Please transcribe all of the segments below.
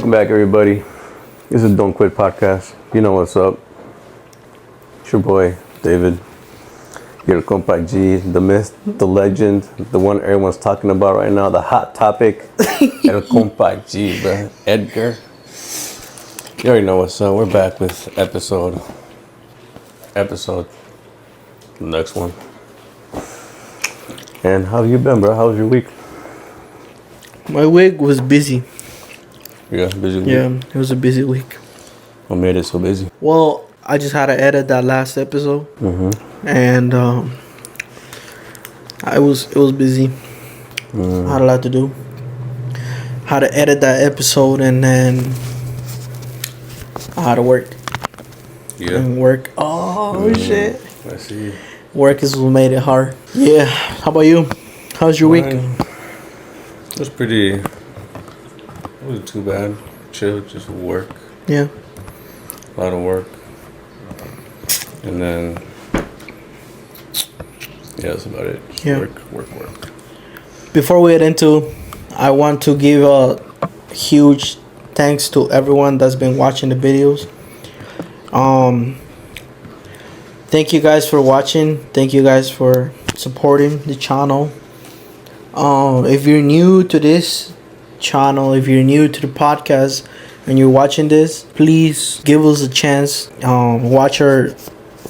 Welcome back, everybody. This is Don't Quit Podcast. You know what's up. It's your boy, David. Your compa G, the myth, the legend, the one everyone's talking about right now, the hot topic. El compa G, bro. Edgar. You already know what's up. We're back with episode. The next one. And how have you been, bro? How was your week? My week was busy. Yeah, busy week? Yeah, it was a busy week. What made it so busy? Well, I just had to edit that last episode. Mm-hmm. And it was busy. I had a lot to do. Had to edit that episode and then I had to work. Yeah. And work. Oh, shit. I see. Work is what made it hard. Yeah. How about you? How's your week? It was pretty. It wasn't too bad. Chill, just work. Yeah. A lot of work. And then, yeah, that's about it. Just Yeah. Work. Before we get into, I want to give a huge thanks to everyone that's been watching the videos. Thank you guys for watching. Thank you guys for supporting the channel. If you're new to this channel, if you're new to the podcast and you're watching this, please give us a chance. Watch our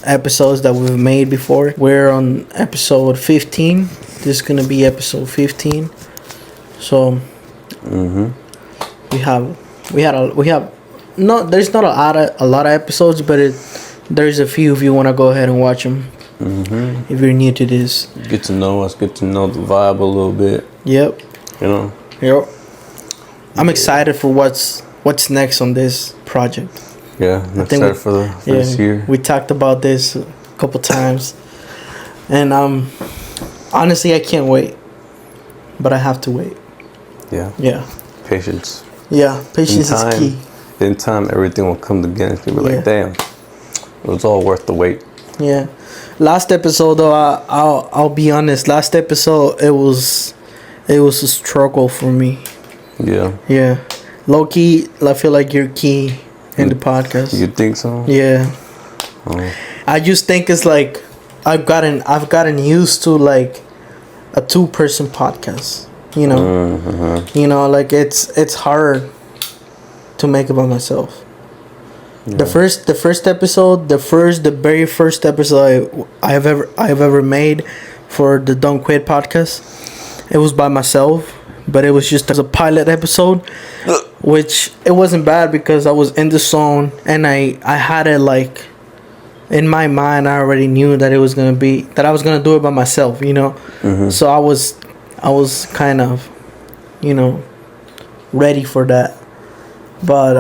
episodes that we've made before. We're on episode 15. This is gonna be episode 15. So we have there's not a lot of episodes, but there's a few if you want to go ahead and watch them. If you're new to this, Get to know us, get to know the vibe a little bit. Yep. You know? Yep. I'm excited for what's next on this project. Yeah, I'm excited for this year. We talked about this a couple times. And honestly, I can't wait. But I have to wait. Yeah. Yeah. Patience. Yeah, patience is key. In time, everything will come together. You'll be like, damn, it was all worth the wait. Yeah. Last episode, though, I'll be honest. Last episode, it was a struggle for me. Yeah. Yeah. Low key, I feel like you're key in the podcast. You think so? Yeah. Oh. I just think it's like I've gotten used to like a 2-person podcast. You know. You know, like it's hard to make it by myself. Yeah. The very first episode I have ever made for the Don't Quit podcast, it was by myself, but it was just as a pilot episode, which it wasn't bad because I was in the zone and I had it like in my mind. I already knew that I was gonna do it by myself, you know. So I was kind of, you know, ready for that, but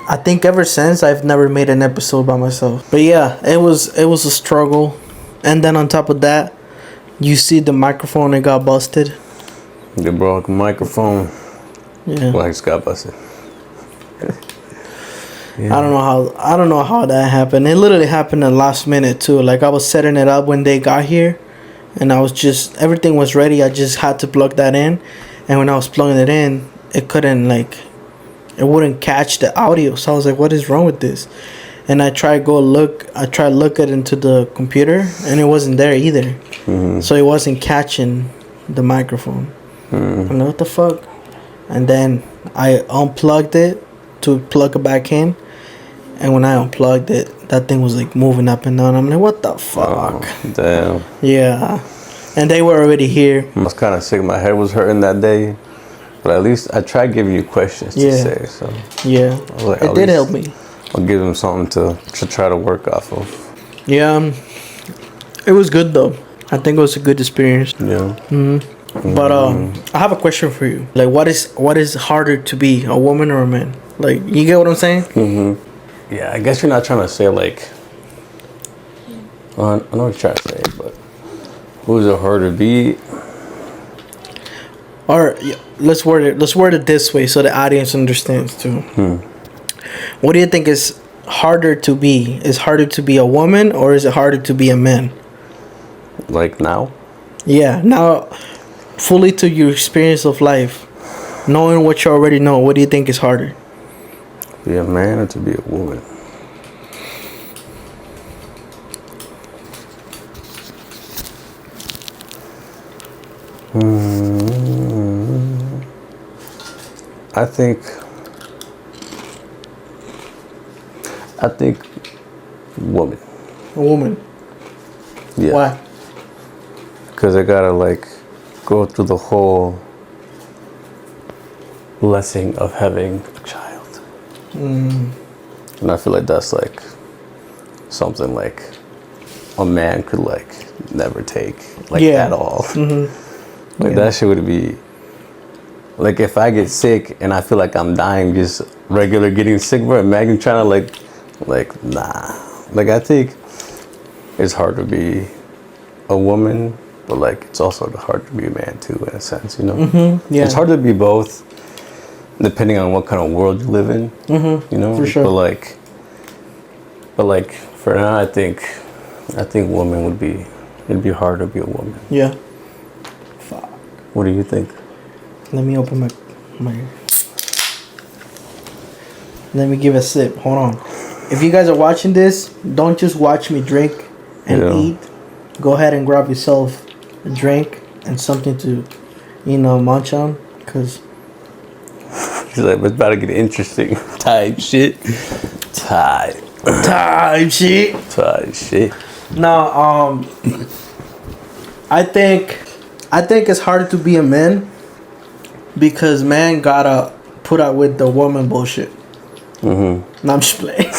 I think ever since I've never made an episode by myself. But yeah, it was a struggle. And then on top of that, you see the microphone, it got busted. The broken microphone. Yeah. Like it's got busted. Yeah. I don't know how that happened. It literally happened in the last minute too. Like I was setting it up when they got here and everything was ready. I just had to plug that in. And when I was plugging it in, it wouldn't catch the audio. So I was like, what is wrong with this? And I tried look it into the computer and it wasn't there either. So it wasn't catching the microphone. I'm like, what the fuck? And then I unplugged it to plug it back in. And when I unplugged it, that thing was like moving up and down. I'm like, what the fuck? Oh, damn. Yeah. And they were already here. I was kind of sick. My head was hurting that day. But at least I tried giving you questions to say. So yeah, like, it did help me. I'll give them something to try to work off of. Yeah, it was good though. I think it was a good experience. Yeah. But I have a question for you. Like, what is harder to be, a woman or a man? Like, you get what I'm saying? Yeah, I guess you're not trying to say like. I know what you're trying to say, but who's it harder to be? Or let's word it this way so the audience understands too. What do you think is harder to be? Is harder to be a woman or is it harder to be a man? Like now? Yeah, now fully to your experience of life. Knowing what you already know, what do you think is harder? Be a man or to be a woman? I think woman. A woman. Yeah. Why? Because I gotta like go through the whole blessing of having a child. And I feel like that's like something like a man could like never take like Yeah. at all. Like that shit would be like if I get sick and I feel like I'm dying just regular getting sick, bro. Imagine trying to like nah. Like I think it's hard to be a woman, but like it's also hard to be a man too in a sense, you know. Yeah. It's hard to be both, depending on what kind of world you live in. You know, For sure. But like for now, I think woman would be. It'd be hard to be a woman. Yeah. Fuck. What do you think? Let me open my. Let me give a sip. Hold on. If you guys are watching this, don't just watch me drink and eat. Go ahead and grab yourself a drink and something to, munch on. Cause He's like, it's about to get interesting. Type shit. Type shit. Now, I think it's harder to be a man because man gotta put up with the woman bullshit. No, I'm just playing.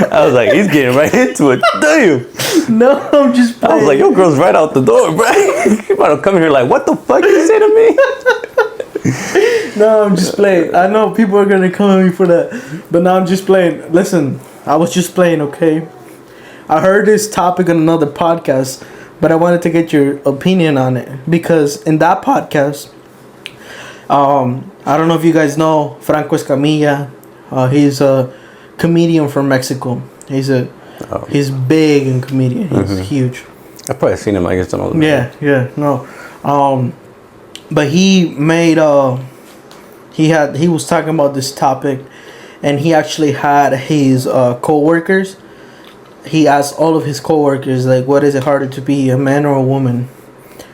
I was like, he's getting right into it. Damn. No, I'm just playing. I was like, your girl's right out the door, bro. You about to come here like, what the fuck you say to me? No, I'm just playing. I know people are gonna come at me for that, but no, I'm just playing. Listen, I was just playing, okay? I heard this topic on another podcast, but I wanted to get your opinion on it because in that podcast, I don't know if you guys know Franco Escamilla. He's a comedian from Mexico. He's big and comedian. He's huge. I've probably seen him. I guess I don't know. Yeah, no. But he made he was talking about this topic, and he actually had his co-workers. He asked all of his co-workers like, what is it harder to be, a man or a woman?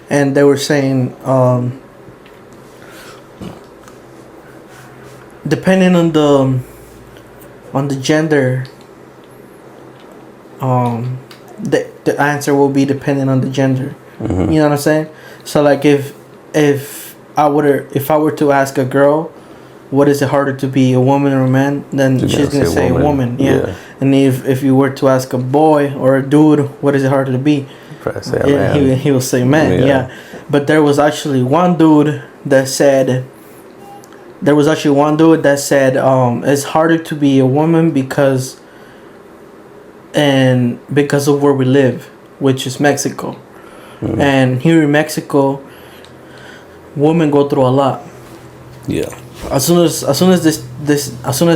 And they were saying depending on the gender, the answer will be depending on the gender. You know what I'm saying? So like if I were to ask a girl, what is it harder to be, a woman or a man? Then she's gonna say a woman. Yeah. And if you were to ask a boy or a dude, what is it harder to be? Probably say a man. He will say man. Yeah. But there was actually one dude that said. It's harder to be a woman because of where we live, which is Mexico. And here in Mexico, women go through a lot. Yeah. As soon as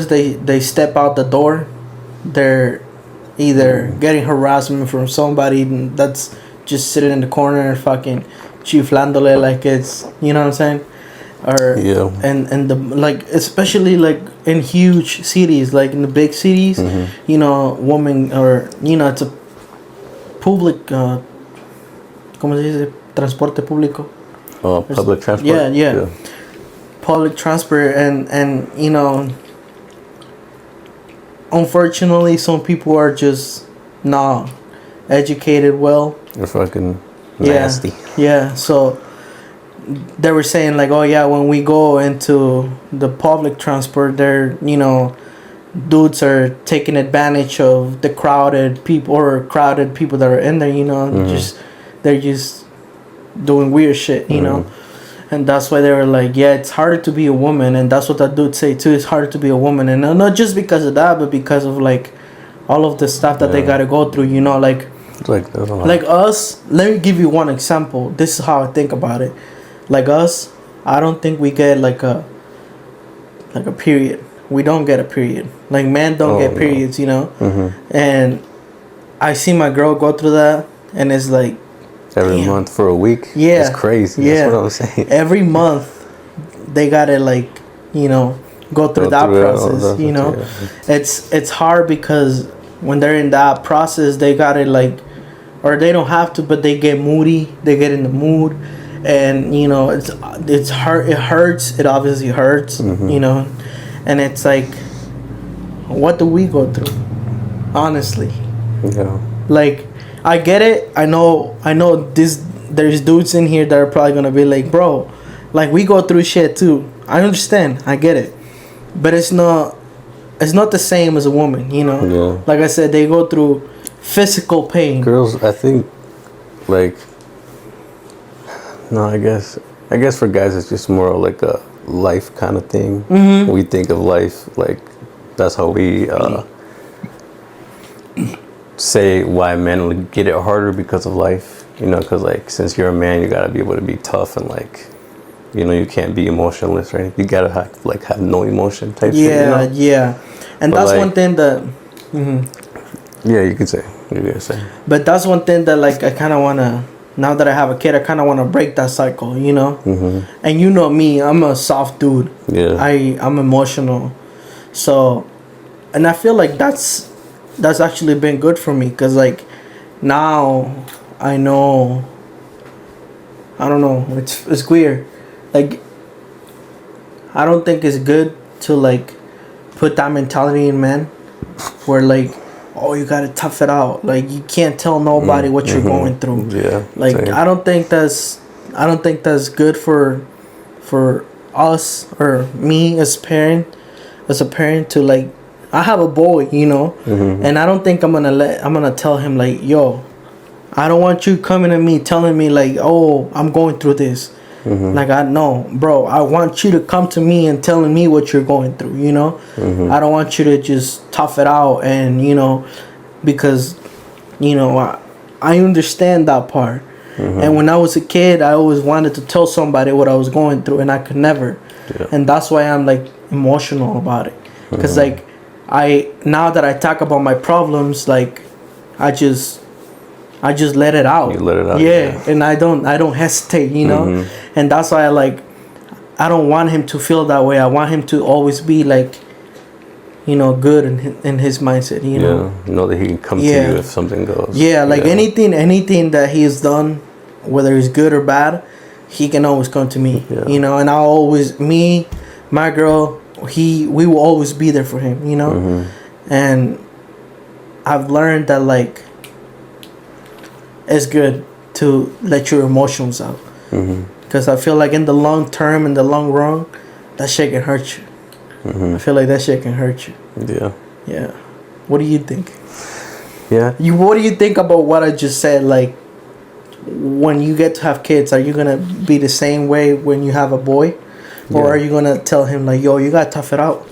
they step out the door, they're either getting harassment from somebody that's just sitting in the corner and fucking chiflándole like it's, you know what I'm saying? Or and the like, especially like in huge cities, like in the big cities, woman, or it's a public ¿cómo se dice? Transporte público. Oh, public transport. Yeah. Public transport, and unfortunately some people are just not educated well. They're fucking nasty. Yeah. So they were saying like, oh yeah, when we go into the public transport, they're dudes are taking advantage of the crowded people that are in there. They're just doing weird shit, and that's why they were like, yeah, it's harder to be a woman. And that's what that dude say too, it's harder to be a woman. And not just because of that, but because of like all of the stuff that they gotta go through, like us. Let me give you one example. This is how I think about it. Like us, I don't think we get like a period. We don't get a period. Like men don't get periods, And I see my girl go through that, and it's like every month for a week. Yeah, it's crazy. Yeah. That's what I was saying. Every month, they gotta like, you know, go through that process. You know, it's hard because when they're in that process, they gotta like, or they don't have to, but they get moody. They get in the mood, and you know, it's hurt. It hurts. It obviously hurts. You know, and it's like, what do we go through? Honestly, Yeah. like, I get it. I know. This. There's dudes in here that are probably gonna be like, bro, like we go through shit too. I understand. I get it, but it's not the same as a woman. You know. Yeah. Like I said, they go through physical pain. Girls, I think, like, no, I guess for guys it's just more like a life kind of thing. We think of life like that's how we say why men would get it harder because of life. You know, because like since you're a man, you gotta be able to be tough and like, you know, you can't be emotionless, right? You gotta have no emotion type shit. You know? Yeah, and But that's like, one thing that. Yeah, you could say. You could say. But that's one thing that like I kind of wanna. Now that I have a kid, I kind of want to break that cycle. You know. And you know me, I'm a soft dude. Yeah. I'm emotional, so, and I feel like that's actually been good for me, because like now I know. I don't know. It's weird. Like, I don't think it's good to like put that mentality in men, where like, oh, you gotta tough it out. Like you can't tell nobody what you're going through. Yeah. Like same. I don't think that's good for us or me as a parent to like. I have a boy, you know, and I don't think I'm gonna tell him like, yo, I don't want you coming to me telling me like, oh, I'm going through this. Like, I know, bro, I want you to come to me and telling me what you're going through, you know? I don't want you to just tough it out and, you know, because, you know, I understand that part. And when I was a kid, I always wanted to tell somebody what I was going through, and I could never. Yeah. And that's why I'm like emotional about it. Because like, now that I talk about my problems, like, I just let it out. You let it out. Yeah, and I don't hesitate, you know? And that's why I don't want him to feel that way. I want him to always be like, you know, good in his mindset, you know? Yeah, know that he can come to you if something goes. Yeah, like anything that he's done, whether it's good or bad, he can always come to me, you know? And I'll always, my girl, we will always be there for him, you know? And I've learned that like, it's good to let your emotions out, because I feel like in the long term, in the long run, that shit can hurt you. I feel like that shit can hurt you. Yeah. What do you think? Yeah. What do you think about what I just said? Like, when you get to have kids, are you gonna be the same way when you have a boy, or are you gonna tell him like, yo, you gotta tough it out?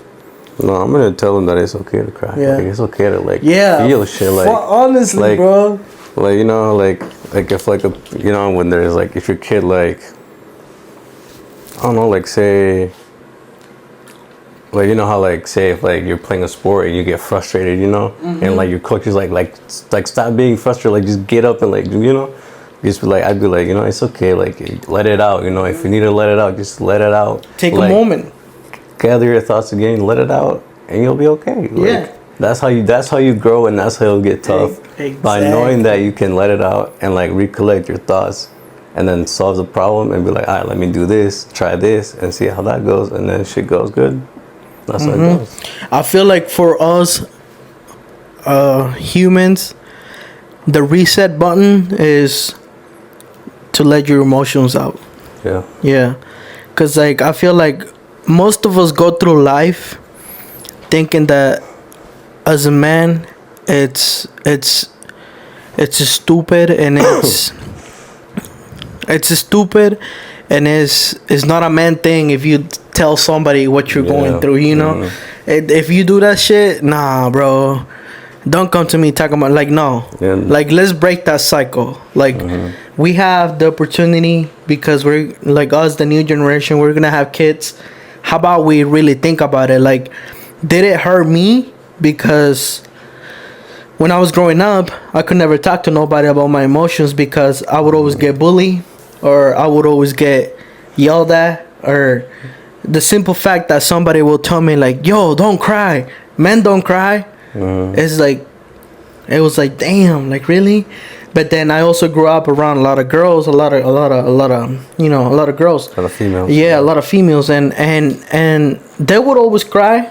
No, I'm gonna tell him that it's okay to cry. Yeah. Like, it's okay to like feel shit. Like, honestly, like, bro. Like, you know, like if like you know, when there's like, if your kid like, I don't know, like say, like, you know how like say if like you're playing a sport and you get frustrated, you know, and like your coach is like stop being frustrated, like just get up and like, you know, just be like, I'd be like, you know, it's okay, like let it out, you know, if you need to let it out, just let it out. Take like, a moment, gather your thoughts again, let it out, and you'll be okay. Like, that's how you grow, and that's how you'll get tough. Exactly. By knowing that you can let it out and like recollect your thoughts, and then solve the problem and be like, all right, let me do this, try this, and see how that goes, and then shit goes good. That's how it goes. I feel like for us humans, the reset button is to let your emotions out. Yeah, because like I feel like most of us go through life thinking that as a man, it's stupid, and it's stupid, and it's not a man thing if you tell somebody what you're going through, you know. If you do that shit, nah, bro, don't come to me talking about like, no, like, let's break that cycle. Like, we have the opportunity, because we're like, us, the new generation, we're gonna have kids. How about we really think about it? Like, did it hurt me? Because when I was growing up, I could never talk to nobody about my emotions, because I would always get bullied, or I would always get yelled at, or the simple fact that somebody will tell me like, yo, don't cry, men don't cry, it's like, it was like, damn, like really. But then I also grew up around a lot of girls, a lot of you know, a lot of girls, A lot of females. yeah, a lot of females, and they would always cry,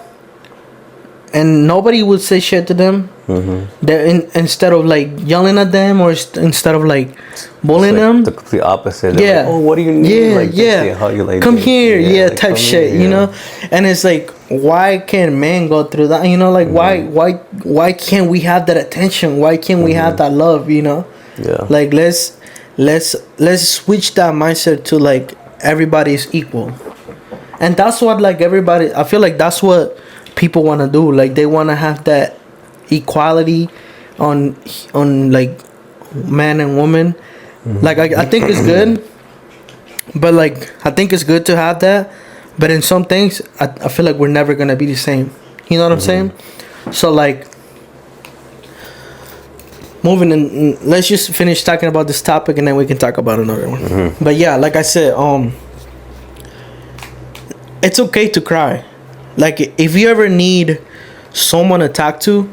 and nobody would say shit to them. Instead of like yelling at them, or instead of like bullying Like them, the complete opposite. yeah. Like, oh, what do you need? Yeah, like, yeah. How you like come this? here, yeah, like, type come shit, here, you know. And it's like, why can't men go through that? You know, like why can't we have that attention? Why can't we have that love? You know, Yeah. like let's switch that mindset to like everybody's equal, and that's what like everybody. I feel like that's what people want to do. Like they want to have that equality on like man and woman. Like I think it's good, but like I think it's good to have that, but in some things I feel like we're never gonna be the same. You know what I'm saying? So like moving in, let's just finish talking about this topic and then we can talk about another one. But yeah, like I said, it's okay to cry. Like if you ever need someone to talk to,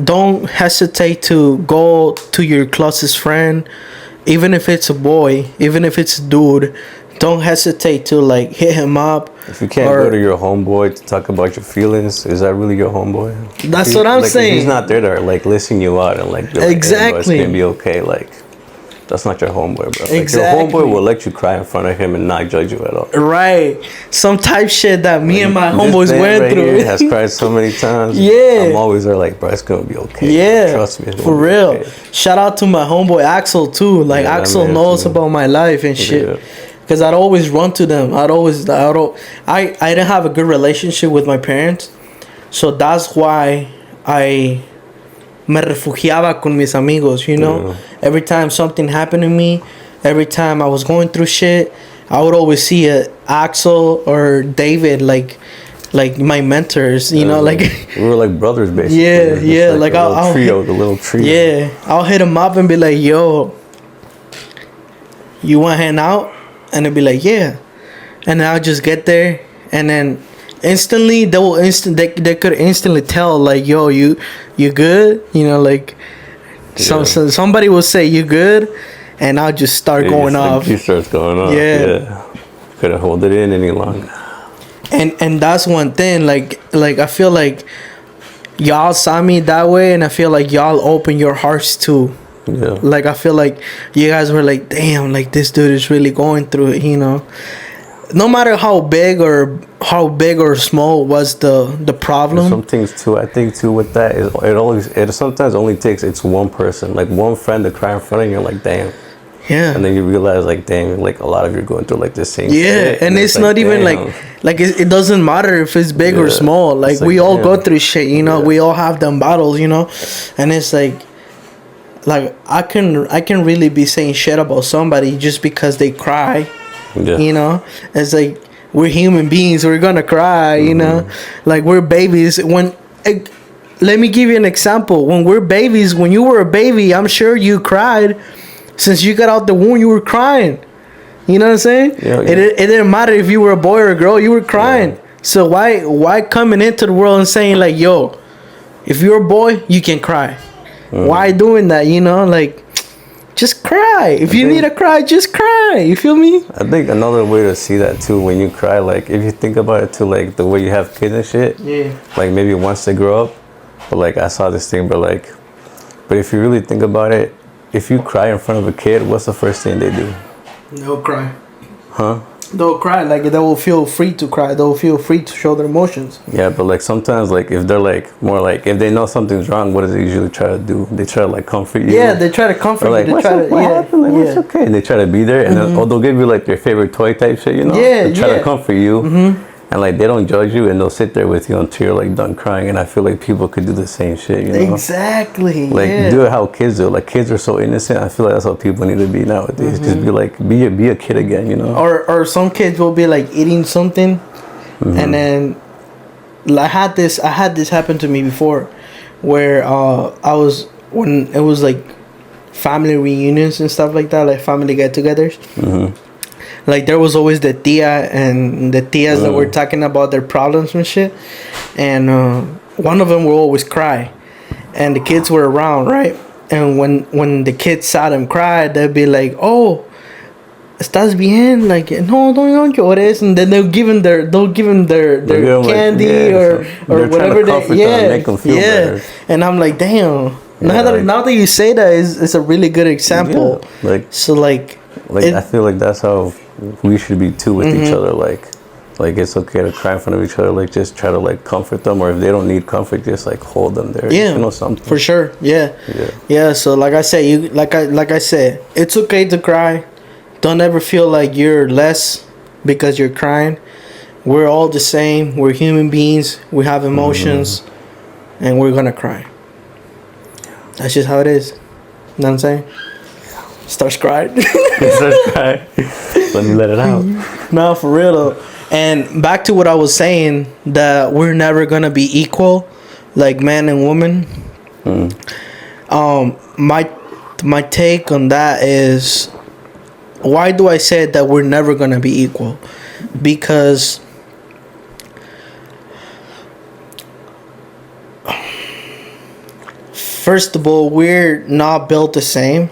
don't hesitate to go to your closest friend, even if it's a boy, even if it's a dude. Don't hesitate to like hit him up. If you can't go to your homeboy to talk about your feelings, is that really your homeboy? That's what I'm like, saying. If he's not there to like listen you out and like, Exactly. Like, hey, bro, it's gonna be okay. Like, that's not your homeboy, bro. Like, Exactly. your homeboy will let you cry in front of him and not judge you at all. Right. Some type shit that me and my homeboys went right through. Here has cried so many times. Yeah. I'm always there like, bro, it's gonna be okay. Yeah. Trust me. It's For gonna be real. okay. Shout out to my homeboy Axel too. Like Yeah, that Axel man knows too. about my life and shit. Yeah. Cause I'd always run to them. I didn't have a good relationship with my parents, so that's why I me refugiaba con mis amigos. You know, every time something happened to me, every time I was going through shit, I would always see Axel or David like my mentors. You know, like we were like brothers basically. yeah, Just yeah. like Like a little trio. Yeah, I'll hit them up and be like, "Yo, you want to hang out?" And they'll be like, "Yeah," and then I'll just get there, and then instantly they could instantly tell like, "Yo, you good?" You know, like somebody will say, "You good?" and I'll just start going off. He starts going off. Yeah. Couldn't hold it in any longer. And that's one thing. Like I feel like y'all saw me that way, and I feel like y'all open your hearts too. Yeah. Like I feel like you guys were like, damn, like this dude is really going through it, you know. No matter how big or small was the problem. Some things too. I think too with that is it sometimes only takes one person, like one friend to cry in front of you. Like damn. Yeah. And then you realize like damn, like a lot of you are going through like the same. Yeah, shit. and it's not even damn. like it doesn't matter if it's big or small. Like we all go through shit, you know. We all have them battles, you know, and it's like I can really be saying shit about somebody just because they cry. Yeah. You know, it's like we're human beings. We're gonna cry. You know, like we're babies. Let me give you an example. When we're babies, when you were a baby, I'm sure you cried. Since you got out the womb, you were crying. You know what I'm saying? Yeah. It didn't matter if you were a boy or a girl. You were crying. Yeah. So why coming into the world and saying like, yo, if you're a boy, you can cry. Why doing that? You know, like, just cry. If you need to cry, just cry. You feel me? I think another way to see that too, when you cry, like if you think about it too, like the way you have kids and shit. Yeah. Like maybe once they grow up, but like I saw this thing, but if you really think about it, if you cry in front of a kid, what's the first thing they do? They'll cry. Huh? They'll cry. Like they will feel free to cry. They'll feel free to show their emotions. Yeah, but like sometimes, like if they're like more like if they know something's wrong, what do they usually try to do? They try to like comfort you. Yeah, they try to comfort like, you. They try to what happened? Like, it's okay. And they try to be there, and then, they'll give you like their favorite toy type shit, you know? Yeah, they try to comfort you. And like they don't judge you, and they'll sit there with you until you're like done crying. And I feel like people could do the same shit, you know? Exactly. Like do it how kids do. Like kids are so innocent. I feel like that's how people need to be nowadays. Just be like be a kid again, you know? Or some kids will be like eating something, and then I had this happen to me before, where when it was like family reunions and stuff like that, like family get-togethers. like there was always the tia and the tias that were talking about their problems and shit, and one of them will always cry, and the kids were around, right? And when the kids saw them cry, they'd be like, "Oh, estás bien?" Like, no, don't llores. And then they'll give him their candy or whatever make them feel better. And I'm like, damn. Now that you say that, it's a really good example. Yeah, like, so like I feel like that's how we should be too with each other. Like it's okay to cry in front of each other. Like just try to like comfort them, or if they don't need comfort, just like hold them there. Yeah, you know, something for sure. Yeah. So like I said, like I said, it's okay to cry. Don't ever feel like you're less because you're crying. We're all the same. We're human beings. We have emotions, and we're gonna cry. That's just how it is. You know what I'm saying? Starts crying. Let me let it out. No, for real though. And back to what I was saying, that we're never gonna be equal, like man and woman. My take on that is, why do I say that we're never gonna be equal? Because first of all, we're not built the same.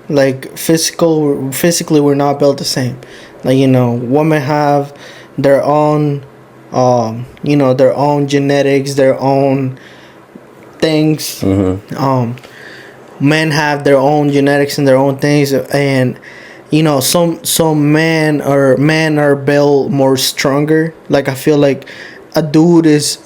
Like physically, we're not built the same. Like, you know, women have their own, their own genetics, their own things. Men have their own genetics and their own things, and you know, some men are built more stronger. Like I feel like a dude is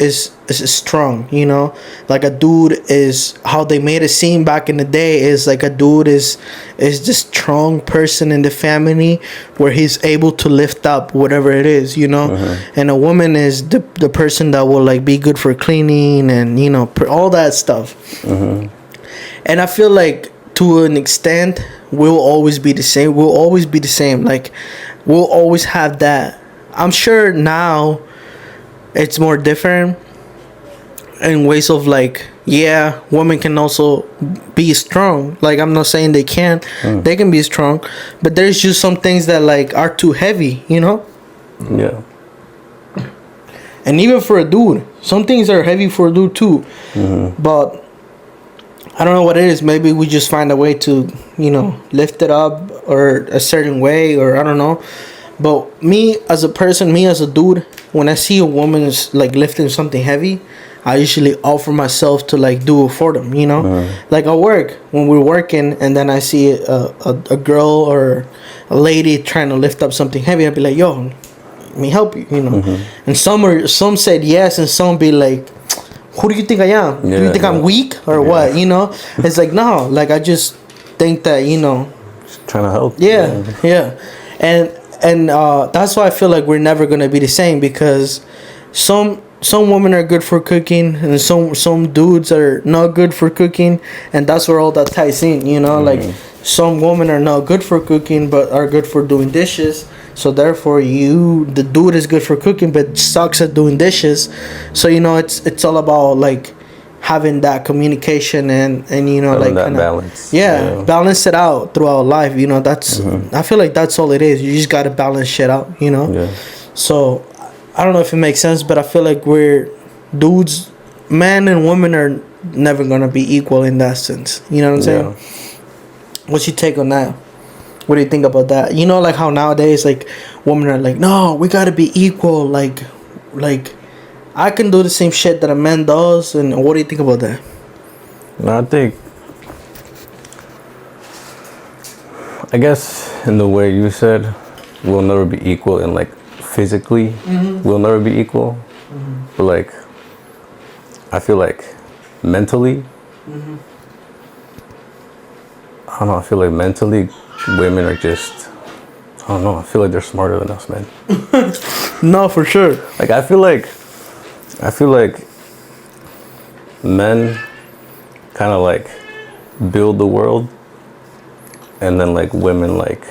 strong, you know, like a dude is, how they made it seem back in the day is like a dude is the strong person in the family where he's able to lift up whatever it is, you know. And a woman is the person that will like be good for cleaning and, you know, all that stuff. And I feel like to an extent we'll always be the same. Like we'll always have that. I'm sure now it's more different in ways of like, yeah, women can also be strong. Like I'm not saying they can't. They can be strong, but there's just some things that like are too heavy, you know. Yeah. And even for a dude, some things are heavy for a dude too. But I don't know what it is. Maybe we just find a way to, you know, lift it up or a certain way, or I don't know. But me as a person, me as a dude, when I see a woman is like lifting something heavy, I usually offer myself to like do it for them, you know. Like at work, when we're working and then I see a girl or a lady trying to lift up something heavy, I'd be like, yo, let me help you, you know. And some said yes, and some be like, who do you think I am? Do you think I'm weak or what? You know, it's like, no, like I just think that, you know, just trying to help. Yeah. And that's why I feel like we're never gonna be the same, because some women are good for cooking and some dudes are not good for cooking, and that's where all that ties in, you know. Like some women are not good for cooking but are good for doing dishes, so therefore the dude is good for cooking but sucks at doing dishes. So, you know, it's all about like having that communication and you know, having like that balance. Balance it out throughout life, you know. That's I feel like that's all it is. You just gotta balance shit out, you know. So I don't know if it makes sense, but I feel like we're dudes, men and women are never gonna be equal in that sense, you know what I'm saying? What's your take on that? What do you think about that? You know, like how nowadays like women are like, no, we gotta be equal, like I can do the same shit that a man does. And what do you think about that? I guess in the way you said, we'll never be equal in like physically, we'll never be equal. But like, I feel like mentally, I don't know, I feel like mentally women are just, I don't know, I feel like they're smarter than us, man. No, for sure. Like I feel like men kind of like build the world, and then like women, like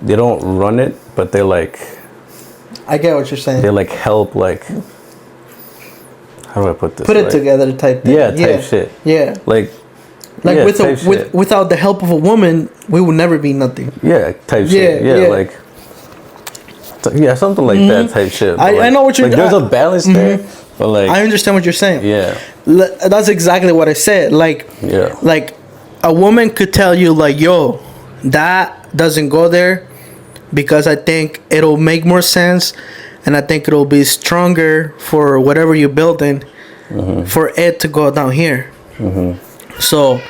they don't run it, but they like, I get what you're saying. They like help, like, how do I put this? Put it together type thing. Yeah, type shit. Yeah. Like Like Yeah, type shit. without the help of a woman, we would never be nothing. Yeah, type shit. Yeah, like something like that type shit. But I know what you're. like. There's a balance there, but like I understand what you're saying. yeah, That's exactly what I said. Like yeah, like a woman could tell you like, yo, that doesn't go there because I think it'll make more sense, and I think it'll be stronger for whatever you're building, for it to go down here. So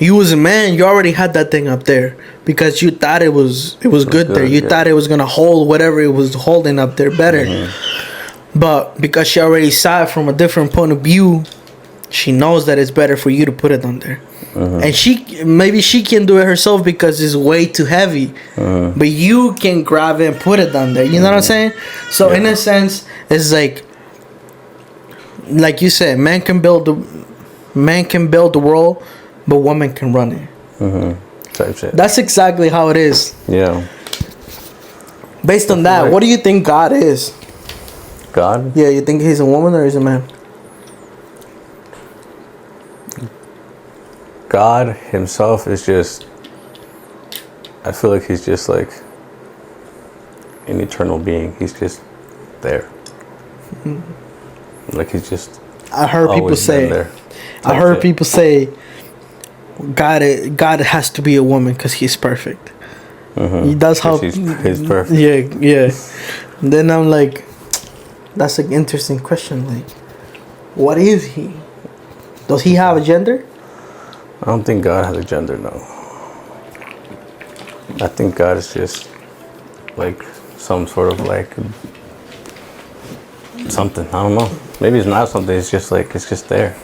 you as a man, you already had that thing up there because you thought it was good there. You thought it was gonna hold whatever it was holding up there better. But because she already saw it from a different point of view, she knows that it's better for you to put it on there. And maybe she can do it herself because it's way too heavy. But you can grab it and put it down there. You know what I'm saying? So in a sense, it's like you said, man can build the world, but woman can run it. type shit. That's exactly how it is. Yeah. Based on that, what do you think God is? God? Yeah, you think he's a woman or he's a man? God himself is just, I feel like he's just like an eternal being. He's just there. Like he's just I heard people say there. I heard people say God has to be a woman because he's perfect. That's how he's perfect. Yeah. Then I'm like, that's an interesting question. Like, what is he? Does he have a gender? I don't think God has a gender, no. I think God is just like some sort of like something. I don't know. Maybe it's not something. It's just like it's just there.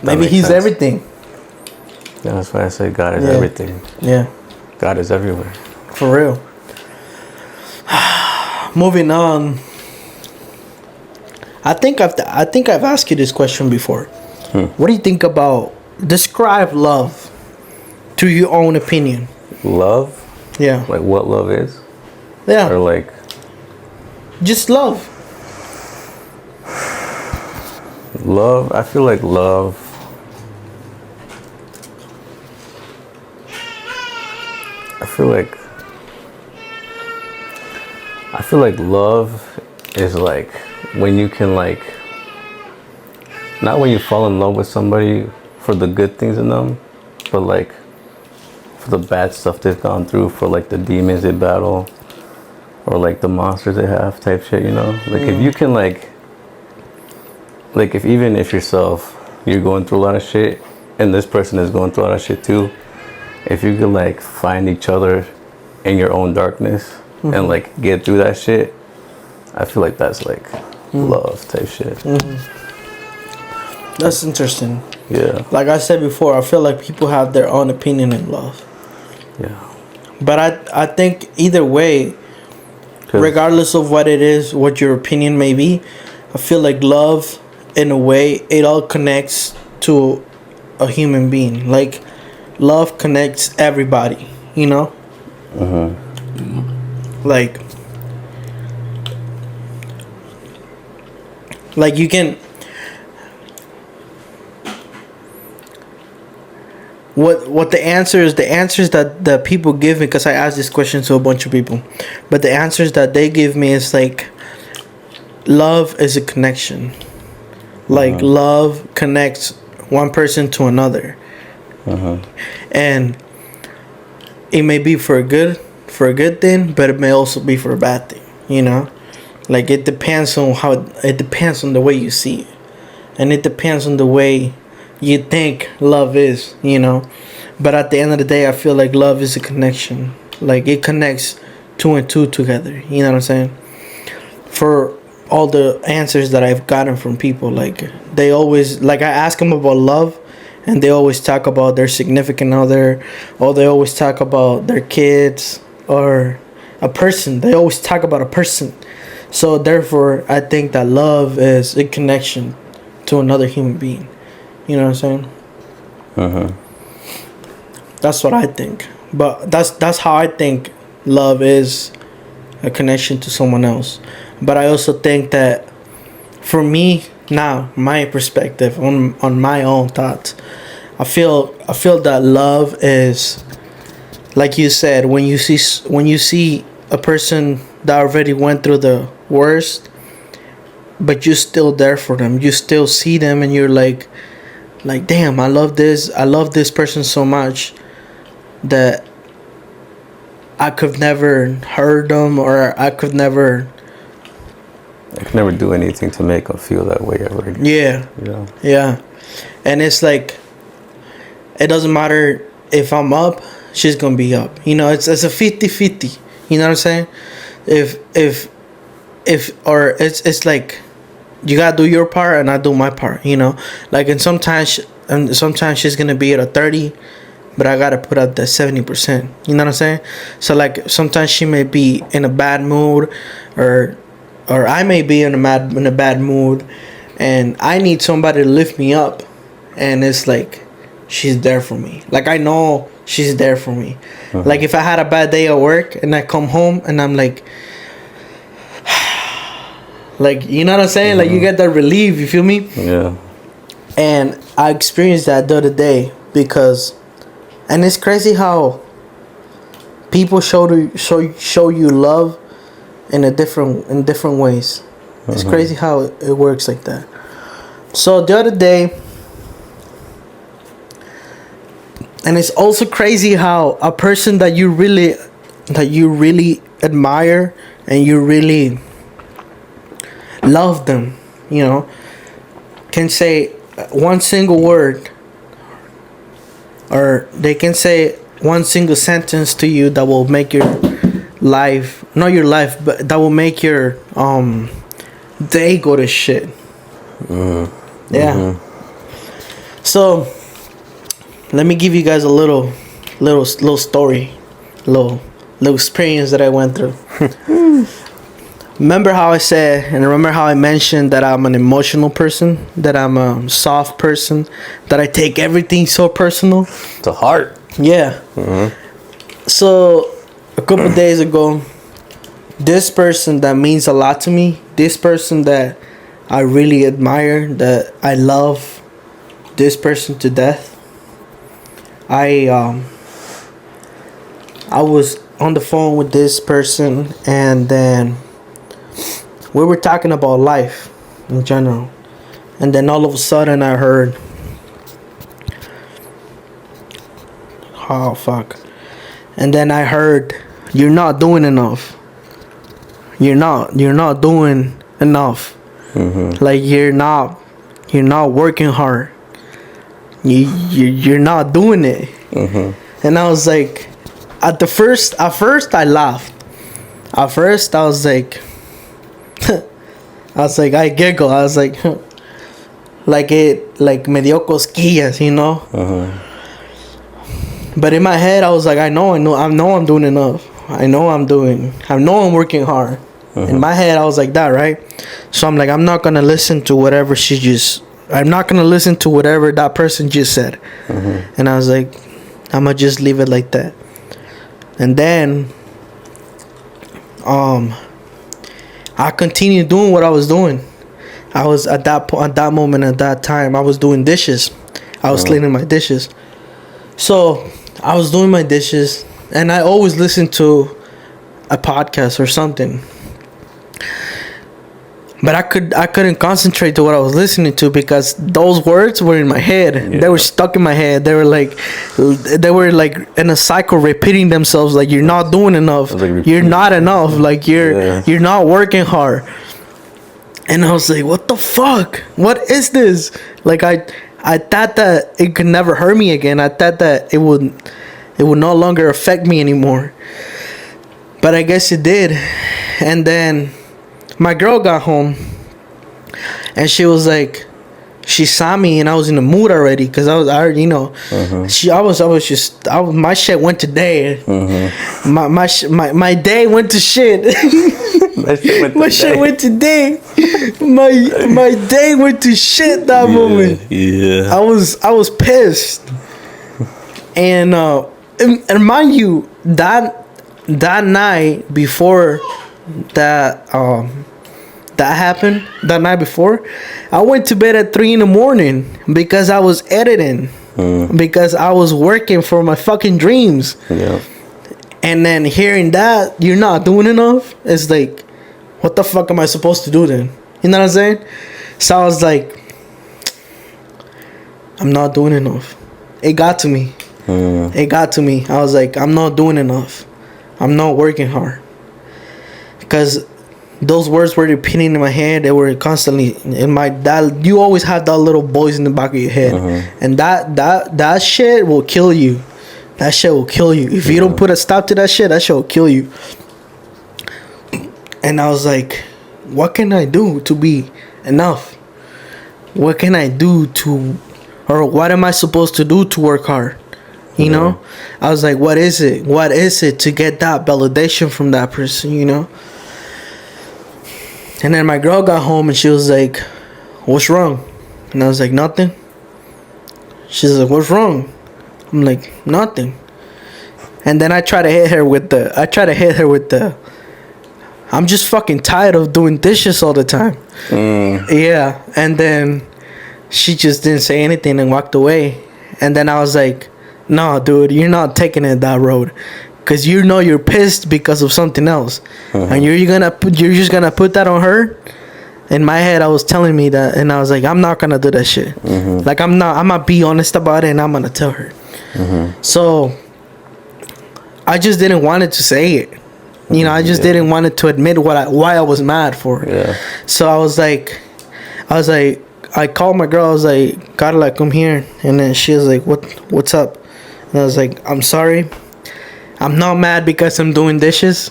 Maybe he's everything. Yeah, that's why I say God is everything. Yeah. God is everywhere. For real. Moving on. I think I've asked you this question before. What do you think about describe love to your own opinion? Love? Yeah. Like what love is? Yeah. Or like just love. Love, I feel like love I feel like love is like when you can like, not when you fall in love with somebody for the good things in them, but like for the bad stuff they've gone through, for like the demons they battle, or like the monsters they have type shit, you know? Like if you can like if even if yourself, you're going through a lot of shit, and this person is going through a lot of shit too, if you can like find each other in your own darkness and like get through that shit, I feel like that's like love type shit. That's interesting. Yeah. Like I said before, I feel like people have their own opinion in love. Yeah. But I think either way, regardless of what it is, what your opinion may be, I feel like love, in a way, it all connects to a human being. Like, love connects everybody, you know? Like you can... What the answers that people give me, because I asked this question to a bunch of people, but the answers that they give me is like, love is a connection. Like love connects one person to another, and it may be for a good thing, but it may also be for a bad thing. You know, like it depends on the way you see it, and it depends on the way you think love is, you know. But at the end of the day, I feel like love is a connection. Like it connects two and two together. You know what I'm saying? For all the answers that I've gotten from people, like they always, like I ask them about love, and they always talk about their significant other, or they always talk about their kids or a person. They always talk about a person. So therefore, I think that love is a connection to another human being. You know what I'm saying? That's what I think. But that's how I think love is a connection to someone else. But I also think that for me now, my perspective on my own thoughts, I feel that love is, like you said, when you see a person that already went through the worst, but you're still there for them. You still see them, and you're like damn, I love this person so much that I could never hurt them, or I could never do anything to make them feel that way ever again. Yeah. Yeah. And it's like, it doesn't matter if I'm up, she's gonna be up. You know, it's a 50-50. You know what I'm saying? Or it's like, you gotta do your part and I do my part, you know? Like, and sometimes she's gonna be at a 30, but I gotta put up that 70%. You know what I'm saying? So like, sometimes she may be in a bad mood, or I may be in a bad mood, and I need somebody to lift me up, and it's like, she's there for me. Like, I know she's there for me. Like, if I had a bad day at work and I come home and I'm like, you know what I'm saying? Like, you get that relief, you feel me? Yeah. And I experienced that the other day, because, and it's crazy how people show you love in different ways. It's crazy how it works like that. So the other day, and it's also crazy how a person that you really admire and you really love them, you know, can say one single word, or they can say one single sentence to you that will make your life, not your life, but that will make your day go to shit. Yeah. So let me give you guys a little story, little experience that I went through. Remember how I mentioned that I'm an emotional person, that I'm a soft person, that I take everything so personal? To heart. Yeah. So a couple days ago, this person that means a lot to me, this person that I really admire, that I love, this person to death, I was on the phone with this person, and then we were talking about life in general, and then all of a sudden I heard, oh fuck, and then I heard, you're not doing enough. You're not doing enough. Like, you're not working hard. You're not doing it. And I was like, at first I laughed. At first I was like I giggled. I was like like me dio cosquillas, you know. But in my head I was like, I know I'm doing enough. I know I'm working hard. In my head I was like that, right? So I'm like, I'm not gonna listen to whatever that person just said. And I was like, I'm gonna just leave it like that. And then I continued doing what I was doing. I was at that moment, at that time, I was doing dishes. I was cleaning my dishes. So I was doing my dishes, and I always listen to a podcast or something. But I couldn't concentrate to what I was listening to, because those words were in my head. Yeah. They were stuck in my head. They were like in a cycle, repeating themselves. Like, you're not doing enough. You're not enough. Like, you're not working hard. And I was like, what the fuck? What is this? Like, I thought that it could never hurt me again. I thought that it would no longer affect me anymore. But I guess it did. And then my girl got home, and she was like, she saw me, and I was in the mood already, because I already, you know, my shit went to day. My day went to shit. My shit went to day. My day went to shit that moment. Yeah. I was pissed. And mind you, that night before that happened, that night before, I went to bed at 3 a.m. because I was editing. because I was working for my fucking dreams. Yeah. And then hearing that you're not doing enough, it's like, what the fuck am I supposed to do then? You know what I'm saying? So I was like, I'm not doing enough. It got to me. It got to me. I was like, I'm not doing enough. I'm not working hard. Because those words were repeating in my head. They were constantly in my that. You always have that little voice in the back of your head, and that shit will kill you. That shit will kill you if you don't put a stop to that shit. That shit will kill you. And I was like, what can I do to be enough? What can I do to, or what am I supposed to do to work hard? You know, I was like, what is it? What is it to get that validation from that person? You know. And then my girl got home and she was like, what's wrong? And I was like, nothing. She's like, what's wrong? I'm like, nothing. And then I try to hit her with the I'm just fucking tired of doing dishes all the time. Yeah. And then she just didn't say anything and walked away. And then I was like, no, dude, you're not taking it that road. Because you know you're pissed because of something else. And you're just gonna put that on her. In my head, I was telling me that, and I was like, I'm not gonna do that shit. Like, I'm gonna be honest about it, and I'm gonna tell her. So I just didn't want it to say it. You know, I just didn't want it to admit why I was mad for. So I was like, I called my girl. I was like, Carla, come here. And then she was like, what's up? And I was like, I'm sorry. I'm not mad because I'm doing dishes.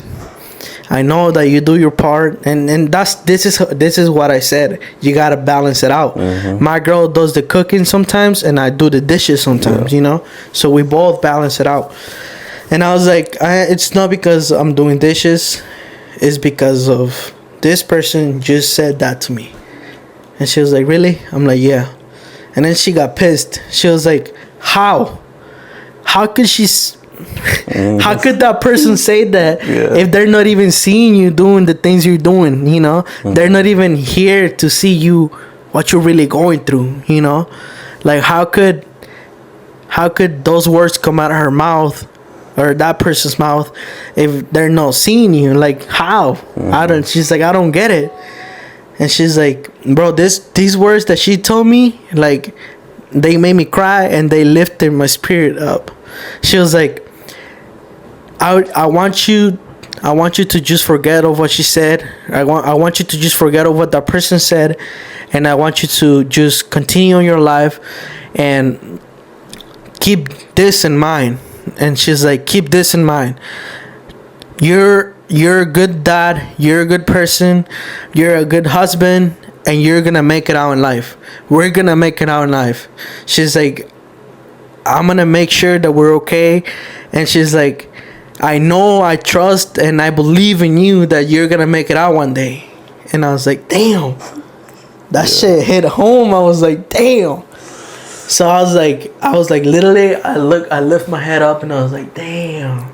I know that you do your part, and this is what I said. You gotta balance it out. My girl does the cooking sometimes, and I do the dishes sometimes. You know, so we both balance it out. And I was like, it's not because I'm doing dishes, it's because of this person just said that to me. And she was like, really? I'm like, yeah. And then she got pissed. She was like, how could she? How could that person say that if they're not even seeing you doing the things you're doing? You know, they're not even here to see you, what you're really going through. You know, like how could those words come out of her mouth or that person's mouth if they're not seeing you? Like how? She's like, I don't get it. And she's like, bro, these words that she told me, like, they made me cry and they lifted my spirit up. She was like, I want you to just forget of what she said. I want you to just forget of what that person said, and I want you to just continue on your life and keep this in mind. And she's like, keep this in mind. You're a good dad, you're a good person, you're a good husband, and you're gonna make it out in life. We're gonna make it out in life. She's like, I'm gonna make sure that we're okay. And she's like, I know, I trust, and I believe in you that you're gonna make it out one day. And I was like, damn, that shit hit home. I was like, damn. So I was like literally, I lift my head up and I was like, damn.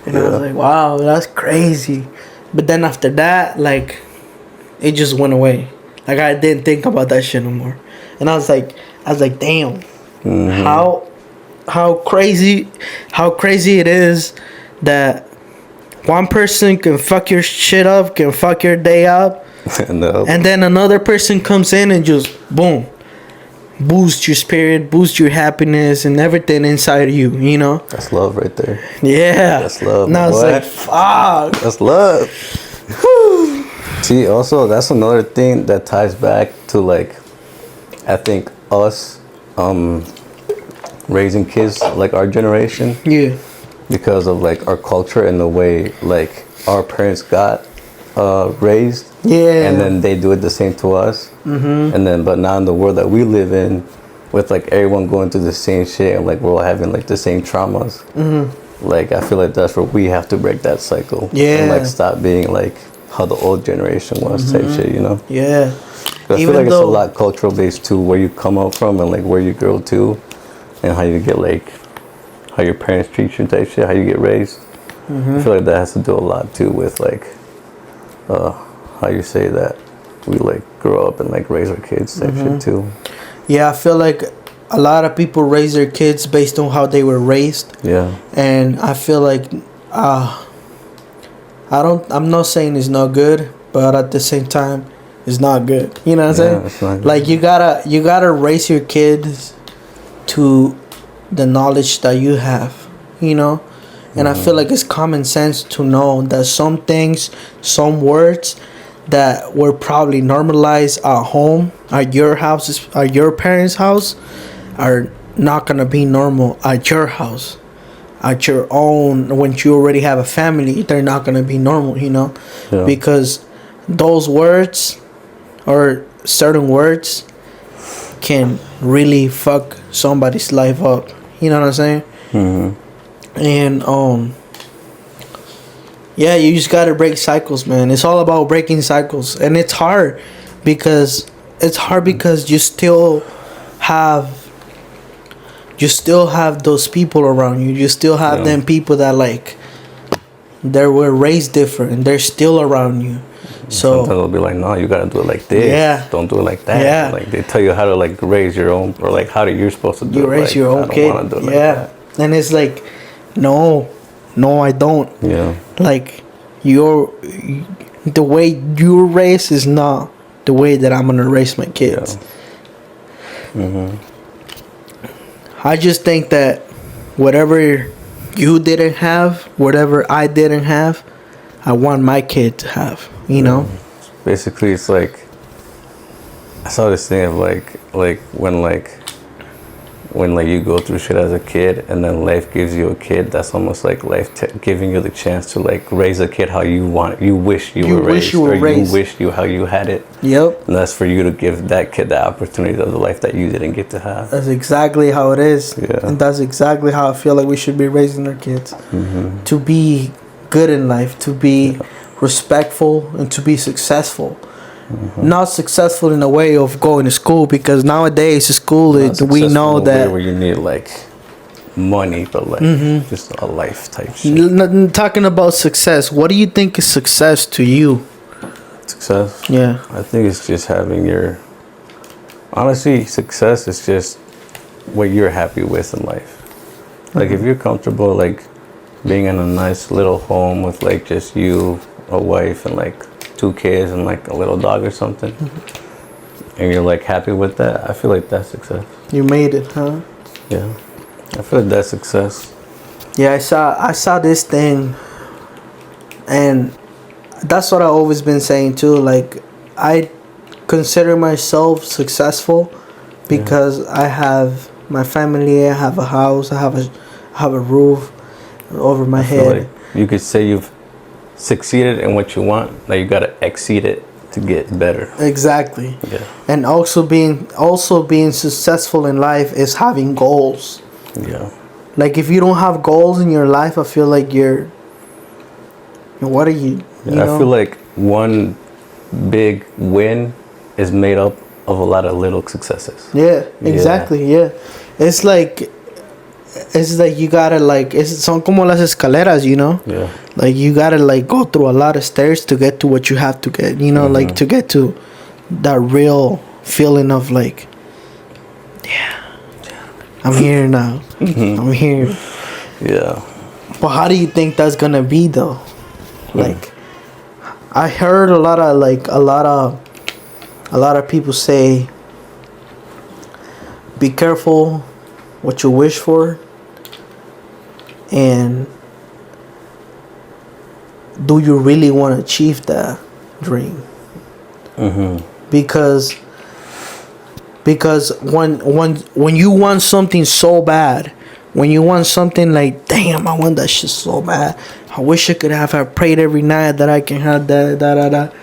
And I was like, wow, that's crazy. But then after that, like, it just went away. Like, I didn't think about that shit no more. And I was like, damn, how crazy it is that one person can fuck your shit up, can fuck your day up, and then another person comes in and just boom, boost your spirit, boost your happiness and everything inside of you, you know? That's love right there. Yeah. That's love. And I was like, fuck. That's love. See, also, that's another thing that ties back to, like, I think us raising kids, like our generation. Yeah. Because of, like, our culture and the way, like, our parents got raised. Yeah. And then they do it the same to us. And then, but now in the world that we live in, with, like, everyone going through the same shit and, like, we're all having, like, the same traumas. Like, I feel like that's where we have to break that cycle. Yeah. And, like, stop being, like, how the old generation was type shit, you know? Yeah. I feel like it's a lot cultural based too, where you come up from and, like, where you grow to, and how you get, like, how your parents treat you type shit, how you get raised. I feel like that has to do a lot too with, like, how you say that we, like, grow up and, like, raise our kids type shit too. Yeah, I feel like a lot of people raise their kids based on how they were raised. Yeah. And I feel like I'm not saying it's not good, but at the same time it's not good. You know what I'm saying? It's not good. Like you gotta raise your kids to the knowledge that you have, you know? And I feel like it's common sense to know that some things, some words that were probably normalized at home, at your house, at your parents' house, are not gonna be normal at your house. At your own, when you already have a family, they're not gonna be normal, you know? Yeah. Because those words or certain words can really fuck somebody's life up. You know what I'm saying? Mm-hmm. And yeah, you just gotta break cycles, man. It's all about breaking cycles, and it's hard because you still have those people around you. You still have them people that like they were raised different, and they're still around you. So sometimes they'll be like, no, you gotta do it like this. Yeah. Don't do it like that. Yeah. Like they tell you how to like raise your own, or like how you're supposed to do it. you raise like, your I own don't kid. wanna do it like Yeah. that. And it's like, no, I don't. Yeah. Like the way you're raised is not the way that I'm gonna raise my kids. Yeah. Mm-hmm. I just think that whatever you didn't have, whatever I didn't have, I want my kid to have. You know. Basically, it's like I saw this thing of like when you go through shit as a kid, and then life gives you a kid. That's almost like life giving you the chance to like raise a kid how you want. You wish you were raised, or you wish how you had it. Yep. And that's for you to give that kid the opportunity of the life that you didn't get to have. That's exactly how it is. Yeah. And that's exactly how I feel like we should be raising our kids. Mm-hmm. To be good in life, to be respectful, and to be successful. Mm-hmm. Not successful in a way of going to school, because nowadays school we know that where you need like money, but like just a life type shit. Talking about success, what do you think is success to you? Success? Yeah. I think it's just having your... Honestly, success is just what you're happy with in life. Like if you're comfortable like being in a nice little home with like just you, a wife, and like 2 kids and like a little dog or something, and you're like happy with that, I feel like that's success. You made it, huh? Yeah. I feel like that's success. Yeah, I saw this thing, and that's what I've always been saying too. Like, I consider myself successful because I have my family, I have a house, I have a roof over my head. Like you could say you've succeeded in what you want. Now you gotta exceed it to get better. Exactly. Yeah. And also being successful in life is having goals. Yeah. Like if you don't have goals in your life, I feel like what are you? I feel like one big win is made up of a lot of little successes. Yeah, exactly. Yeah. It's like you gotta son como las escaleras, you know? Yeah. Like you gotta like go through a lot of stairs to get to what you have to get, you know, like to get to that real feeling of like, I'm here now. I'm here. Yeah. But how do you think that's gonna be though? Like, I heard a lot of people say, be careful what you wish for, and do you really want to achieve that dream? Because when you want something so bad, when you want something like, damn, I want that shit so bad, I wish I could have prayed every night that I can have that.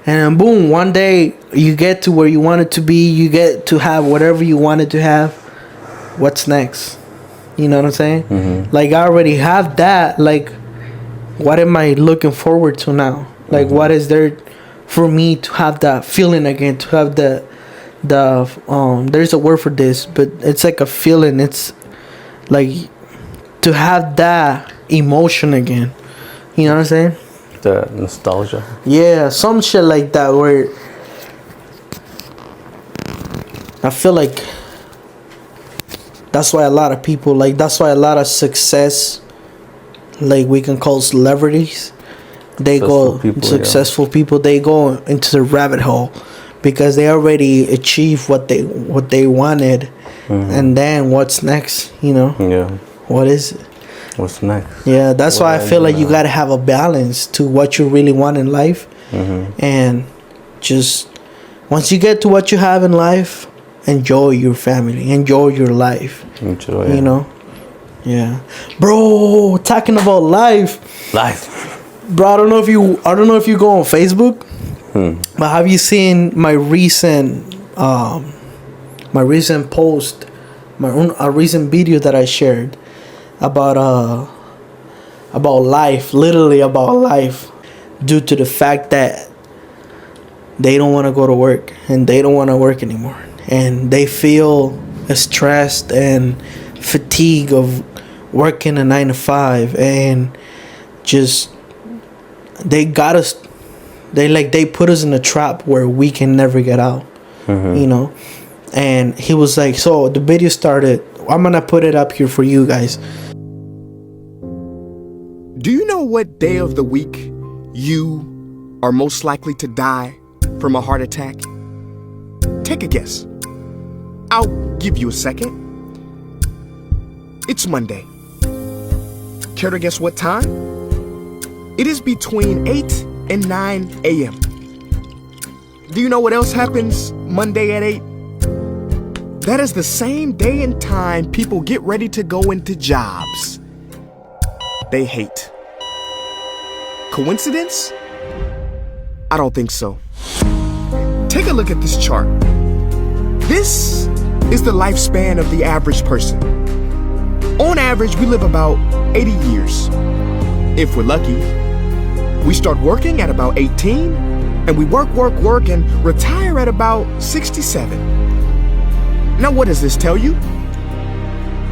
And then boom, one day you get to where you want it to be, you get to have whatever you wanted to have. What's next? You know what I'm saying? Like I already have that. Like, what am I looking forward to now? Like, what is there for me to have that feeling again? To have the there's a word for this, but it's like a feeling. It's like to have that emotion again. You know what I'm saying? The nostalgia. Yeah, some shit like that where I feel like That's why a lot of people, like, that's why a lot of success, like we can call celebrities, they Successful go people, successful people, they go into the rabbit hole because they already achieved what they wanted. And then what's next, you know? Yeah. What is it? What's next? Yeah, that's What why I I feel do like you now. got to have a balance to what you really want in life. And just once you get to what you have in life, enjoy your family, enjoy your life. Enjoy You it. know? Yeah. Bro, talking about life. Life. Bro, I don't know if you go on Facebook. But have you seen my recent post, a recent video that I shared about life, literally about life, due to the fact that they don't want to go to work and they don't want to work anymore, and they feel stressed and fatigue of working a 9 to 5, and just they put us in a trap where we can never get out. You know. And he was like, so the video started, I'm gonna put it up here for you guys. Do you know what day of the week you are most likely to die from a heart attack? Take a guess. I'll give you a second. It's Monday. Care to guess what time? It is between 8 and 9 a.m. Do you know what else happens Monday at 8? That is the same day and time people get ready to go into jobs they hate. Coincidence? I don't think so. Take a look at this chart. This is the lifespan of the average person. On average, we live about 80 years. If we're lucky, we start working at about 18, and we work, and retire at about 67. Now, what does this tell you?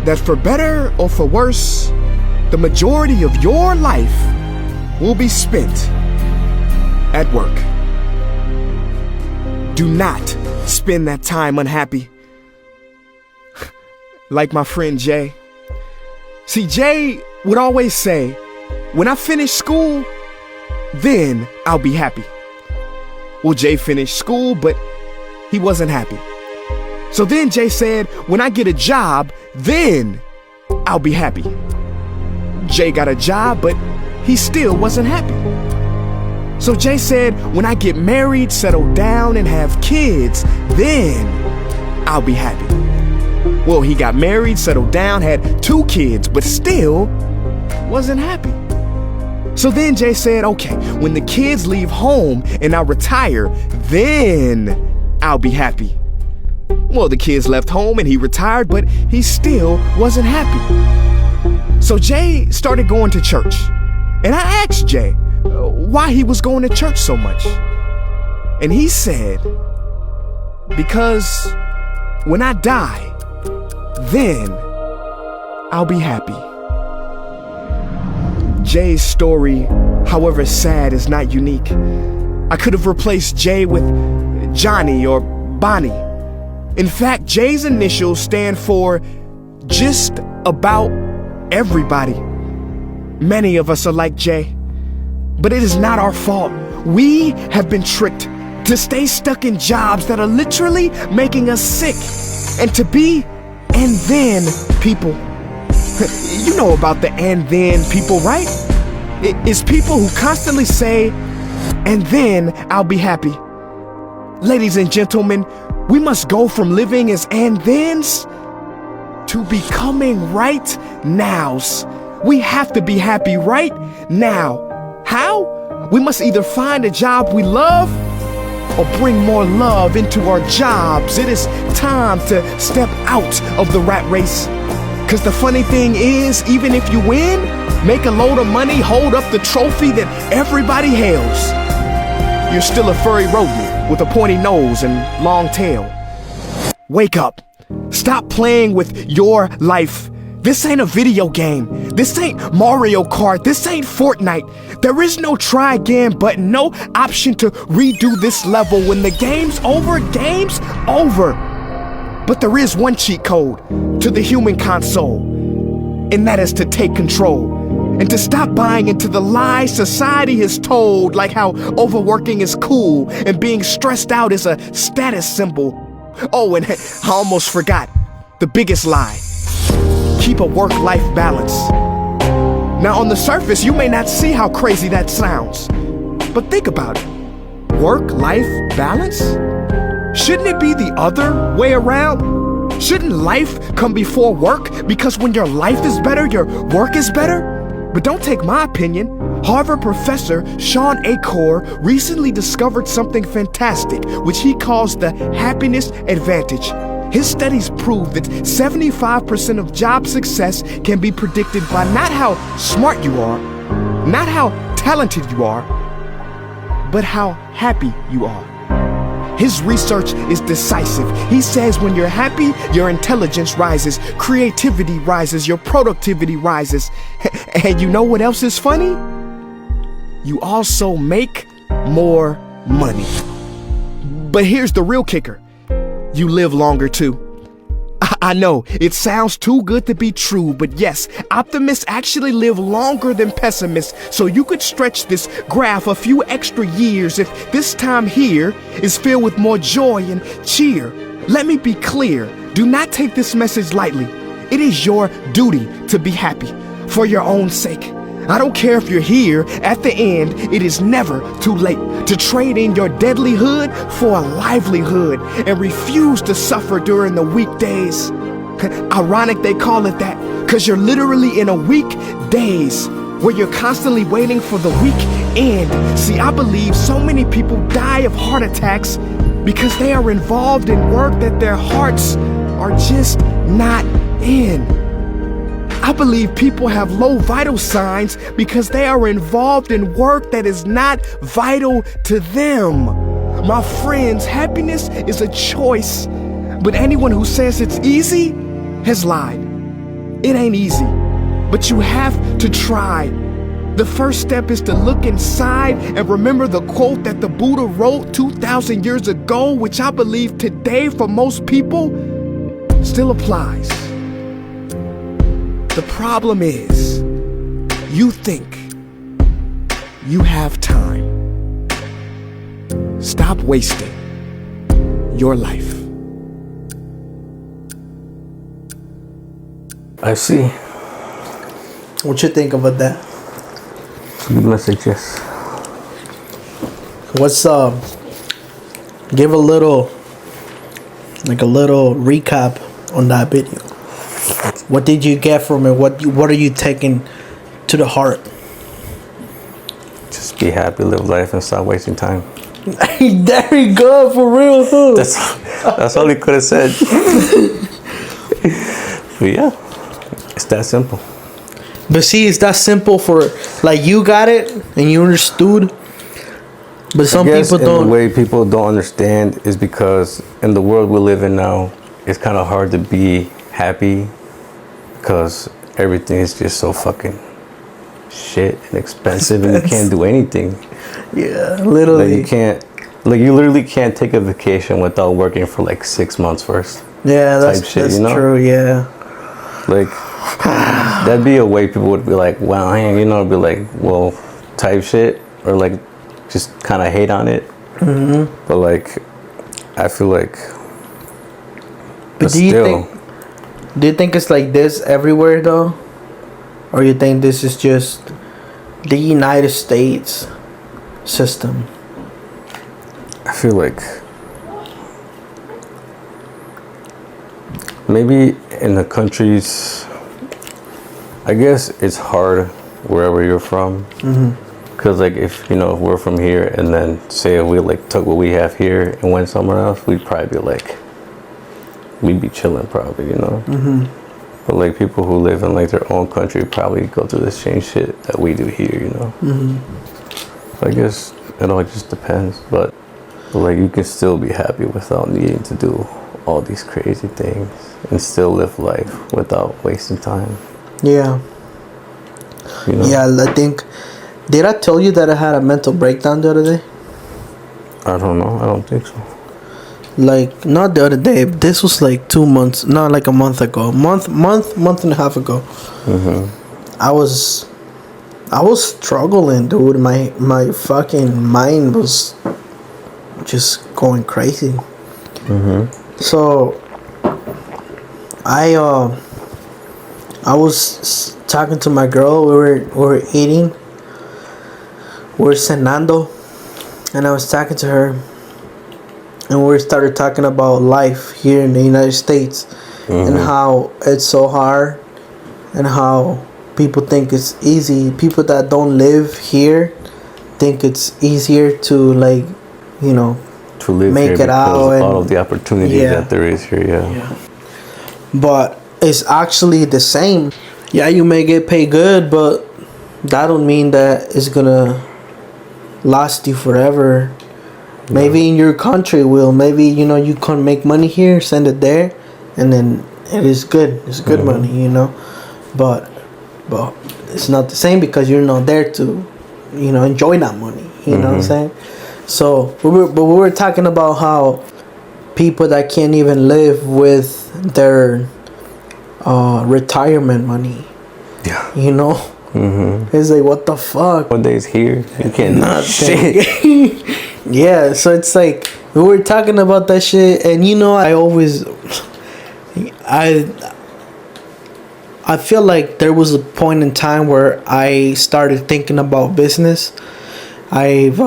That for better or for worse, the majority of your life will be spent at work. Do not spend that time unhappy. Like my friend Jay. See, Jay would always say, when I finish school, then I'll be happy. Well, Jay finished school, but he wasn't happy. So then Jay said, when I get a job, then I'll be happy. Jay got a job, but he still wasn't happy. So Jay said, when I get married, settle down, and have kids, then I'll be happy. Well, he got married, settled down, had 2 kids, but still wasn't happy. So then Jay said, okay, when the kids leave home and I retire, then I'll be happy. Well, the kids left home and he retired, but he still wasn't happy. So Jay started going to church. And I asked Jay why he was going to church so much. And he said, because when I die, then I'll be happy. Jay's story, however sad, is not unique. I could have replaced Jay with Johnny or Bonnie. In fact, Jay's initials stand for just about everybody. Many of us are like Jay, but it is not our fault. We have been tricked to stay stuck in jobs that are literally making us sick, and to be and then people. You know about the and then people, right? It's people who constantly say, and then I'll be happy. Ladies and gentlemen, we must go from living as and thens to becoming right nows. We have to be happy right now. How? We must either find a job we love or bring more love into our jobs. It is time to step out of the rat race. Cause the funny thing is, even if you win, make a load of money, hold up the trophy that everybody hails, you're still a furry rodent with a pointy nose and long tail. Wake up. Stop playing with your life. This ain't a video game. This ain't Mario Kart. This ain't Fortnite. There is no try again button, no option to redo this level. When the game's over, game's over. But there is one cheat code to the human console, and that is to take control. And to stop buying into the lies society has told, like how overworking is cool and being stressed out is a status symbol. Oh, and I almost forgot the biggest lie. Keep a work-life balance. Now, on the surface, you may not see how crazy that sounds, but think about it. Work-life balance? Shouldn't it be the other way around? Shouldn't life come before work? Because when your life is better, your work is better? But don't take my opinion. Harvard professor Sean Achor recently discovered something fantastic, which he calls the happiness advantage. His studies prove that 75% of job success can be predicted by not how smart you are, not how talented you are, but how happy you are. His research is decisive. He says when you're happy, your intelligence rises, creativity rises, your productivity rises. And you know what else is funny? You also make more money. But here's the real kicker. You live longer too. I know, it sounds too good to be true, but yes, optimists actually live longer than pessimists, so you could stretch this graph a few extra years if this time here is filled with more joy and cheer. Let me be clear, do not take this message lightly. It is your duty to be happy, for your own sake. I don't care if you're here at the end, it is never too late to trade in your deadlyhood for a livelihood and refuse to suffer during the weekdays. Ironic they call it that, cause you're literally in a week days where you're constantly waiting for the weekend. See, I believe so many people die of heart attacks because they are involved in work that their hearts are just not in. I believe people have low vital signs because they are involved in work that is not vital to them. My friends, happiness is a choice, but anyone who says it's easy has lied. It ain't easy, but you have to try. The first step is to look inside and remember the quote that the Buddha wrote 2,000 years ago, which I believe today for most people still applies. The problem is, you think you have time. Stop wasting your life. I see. What you think about that? Good message, yes. What's give a little recap on that video. What did you get from it? What are you taking to the heart? Just be happy, live life, and stop wasting time. There you go, for real, huh? That's all he could have said. But yeah, it's that simple. But see, it's that simple for, like, you got it and you understood. But some people don't. The way people don't understand is because in the world we live in now, it's kind of hard to be happy because everything is just so fucking shit and expensive and you can't do anything. Yeah, literally. You literally can't take a vacation without working for like 6 months first. Yeah, that's true, yeah. Like, that'd be a way people would be like, well, be like, well, type shit, or like just kind of hate on it. Mm-hmm. But like, I feel like, but do you think it's like this everywhere though? Or you think this is just the United States system? I feel like maybe in the countries, I guess it's hard wherever you're from. Because like if we're from here and then say if we like took what we have here and went somewhere else, we'd probably be like, we'd be chilling probably, But like people who live in like their own country probably go through the same shit that we do here, So I guess it all just depends, but like you can still be happy without needing to do all these crazy things and still live life without wasting time. Yeah. Yeah, I think, did I tell you that I had a mental breakdown the other day? I don't know. I don't think so. like not the other day. This was like 2 months, not like a month ago. Month and a half ago. I was struggling, dude. My fucking mind was just going crazy. So I was talking to my girl. We were eating. We were cenando, and I was talking to her, and we started talking about life here in the United States, and how it's so hard, and how people think it's easy. People that don't live here think it's easier to, like, you know, to live make here it out and all of the opportunities that there is here. Yeah. But it's actually the same. Yeah, you may get paid good, but that don't mean that it's gonna last you forever. Maybe in your country will. Maybe, you know, you can make money here, send it there, and then it is good. It's good money, you know. But it's not the same because you're not there to, you know, enjoy that money. You know what I'm saying? So we were talking about how people that can't even live with their retirement money. Yeah. You know. It's like, what the fuck? Nowadays here, you can't do shit. Yeah, so it's like we were talking about that shit, and you know, I feel like there was a point in time where I started thinking about business. I've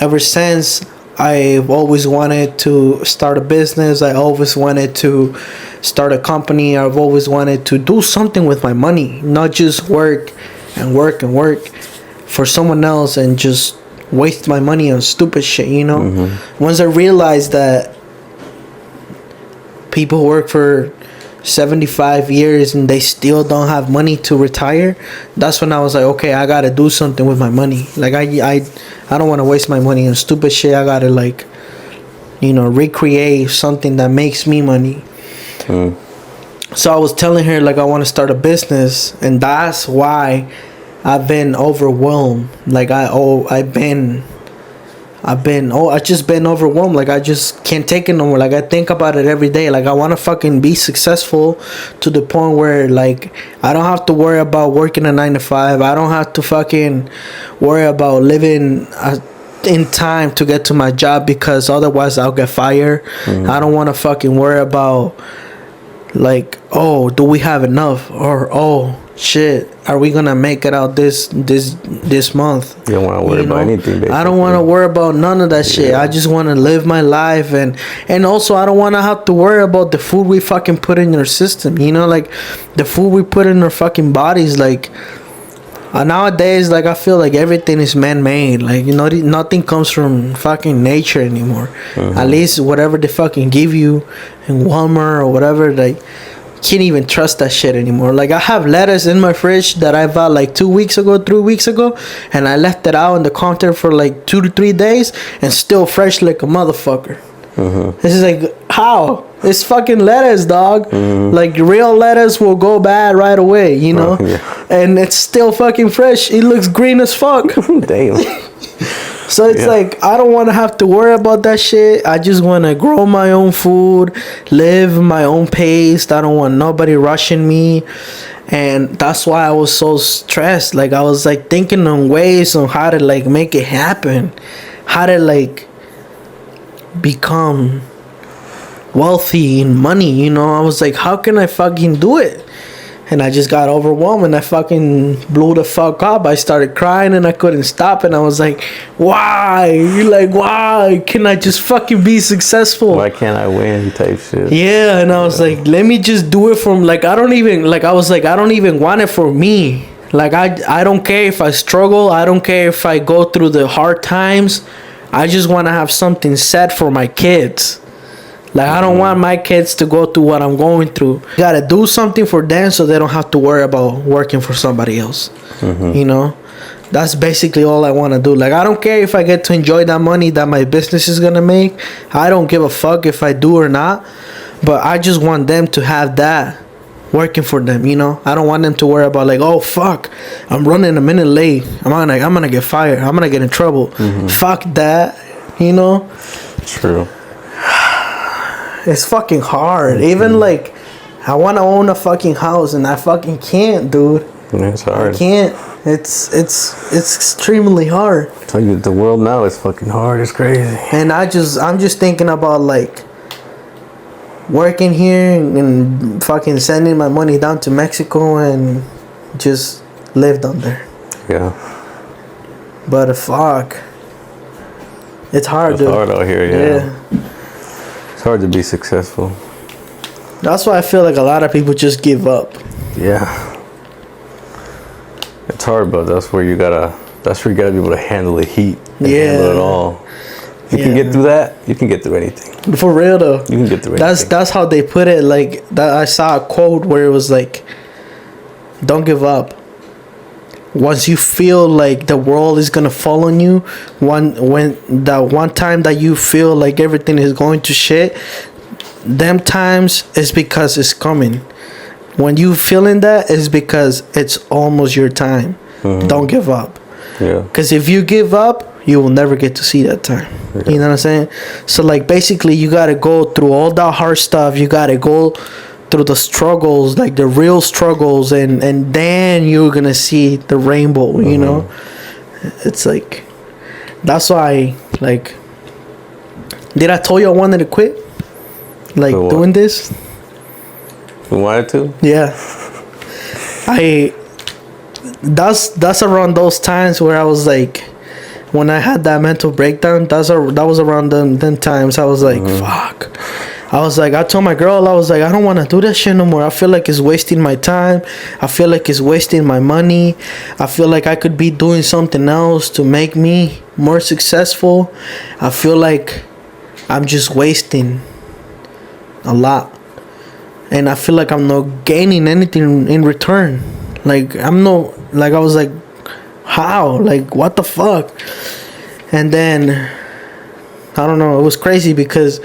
ever since, I've always wanted to start a business. I always wanted to start a company. I've always wanted to do something with my money, not just work for someone else and just waste my money on stupid shit, you know. Once I realized that people work for 75 years and they still don't have money to retire, that's when I was like, okay, I gotta do something with my money. Like I don't want to waste my money on stupid shit. I gotta, like, you know, recreate something that makes me money. So I was telling her, like, I want to start a business, and that's why I've been overwhelmed. Like I just been overwhelmed. Like I just can't take it no more. Like I think about it every day. Like I want to fucking be successful to the point where, like, I don't have to worry about working a 9 to 5. I don't have to fucking worry about living in time to get to my job, because otherwise I'll get fired. I don't want to fucking worry about, like, oh, do we have enough, or oh shit, are we gonna make it out this month? You don't want to worry about anything, basically. I don't want to worry about none of that shit. I just want to live my life, and also I don't want to have to worry about the food we fucking put in our system, you know, like the food we put in our fucking bodies. Like nowadays, like I feel like everything is man-made. Like, you know, nothing comes from fucking nature anymore. At least whatever they fucking give you in Walmart or whatever, like, can't even trust that shit anymore. Like I have lettuce in my fridge that I bought like 3 weeks ago, and I left it out on the counter for like 2 to 3 days and still fresh like a motherfucker. This is like, how? It's fucking lettuce, dog. Like real lettuce will go bad right away, you know. And it's still fucking fresh. It looks green as fuck. Damn. So it's like, I don't want to have to worry about that shit. I just want to grow my own food, live my own pace. I don't want nobody rushing me. And that's why I was so stressed. Like I was like thinking on ways on how to, like, make it happen, how to, like, become wealthy in money, you know. I was like, how can I fucking do it? And I just got overwhelmed, and I fucking blew the fuck up. I started crying, and I couldn't stop. And I was like, why? You're like, why can I just fucking be successful? Why can't I win? Type shit. Yeah, and I was like, let me just do it from, like, I don't even want it for me. Like, I don't care if I struggle. I don't care if I go through the hard times. I just want to have something set for my kids. Like, I don't want my kids to go through what I'm going through. Gotta do something for them so they don't have to worry about working for somebody else. You know? That's basically all I want to do. Like, I don't care if I get to enjoy that money that my business is gonna make. I don't give a fuck if I do or not. But I just want them to have that working for them, you know? I don't want them to worry about, like, oh, fuck, I'm running a minute late. I'm gonna get fired. I'm gonna get in trouble. Fuck that, you know? True. it's fucking hard. Even like, I want to own a fucking house and I fucking can't, dude. It's hard. I can't. It's extremely hard. I tell you, the world now is fucking hard. It's crazy. And I'm just thinking about like working here and fucking sending my money down to Mexico and just live down there. Yeah. But fuck, it's hard. It's dude. hard out here. Yeah. It's hard to be successful. That's why I feel like a lot of people just give up. Yeah. It's hard, but that's where you gotta be able to handle the heat. And handle it all. If you can get through that, you can get through anything. For real though. You can get through anything. That's how they put it. Like that, I saw a quote where it was like, "Don't give up. Once you feel like the world is gonna fall on you, when that one time that you feel like everything is going to shit, them times is because it's coming. When you feeling that, is because it's almost your time. Don't give up. Yeah. Because if you give up, you will never get to see that time. Yeah. You know what I'm saying? So like basically, you gotta go through all that hard stuff. You gotta go through the struggles, like the real struggles, and then you're gonna see the rainbow. You know, it's like that's why. Like, did I tell you I wanted to quit? Like doing this. You wanted to? Yeah. That's around those times where I was like, when I had that mental breakdown, that was around them times. I was like, fuck. I was like, I told my girl, I was like, I don't want to do that shit no more. I feel like it's wasting my time. I feel like it's wasting my money. I feel like I could be doing something else to make me more successful. I feel like I'm just wasting a lot. And I feel like I'm not gaining anything in return. Like, I was like, how? Like, what the fuck? And then, I don't know, it was crazy because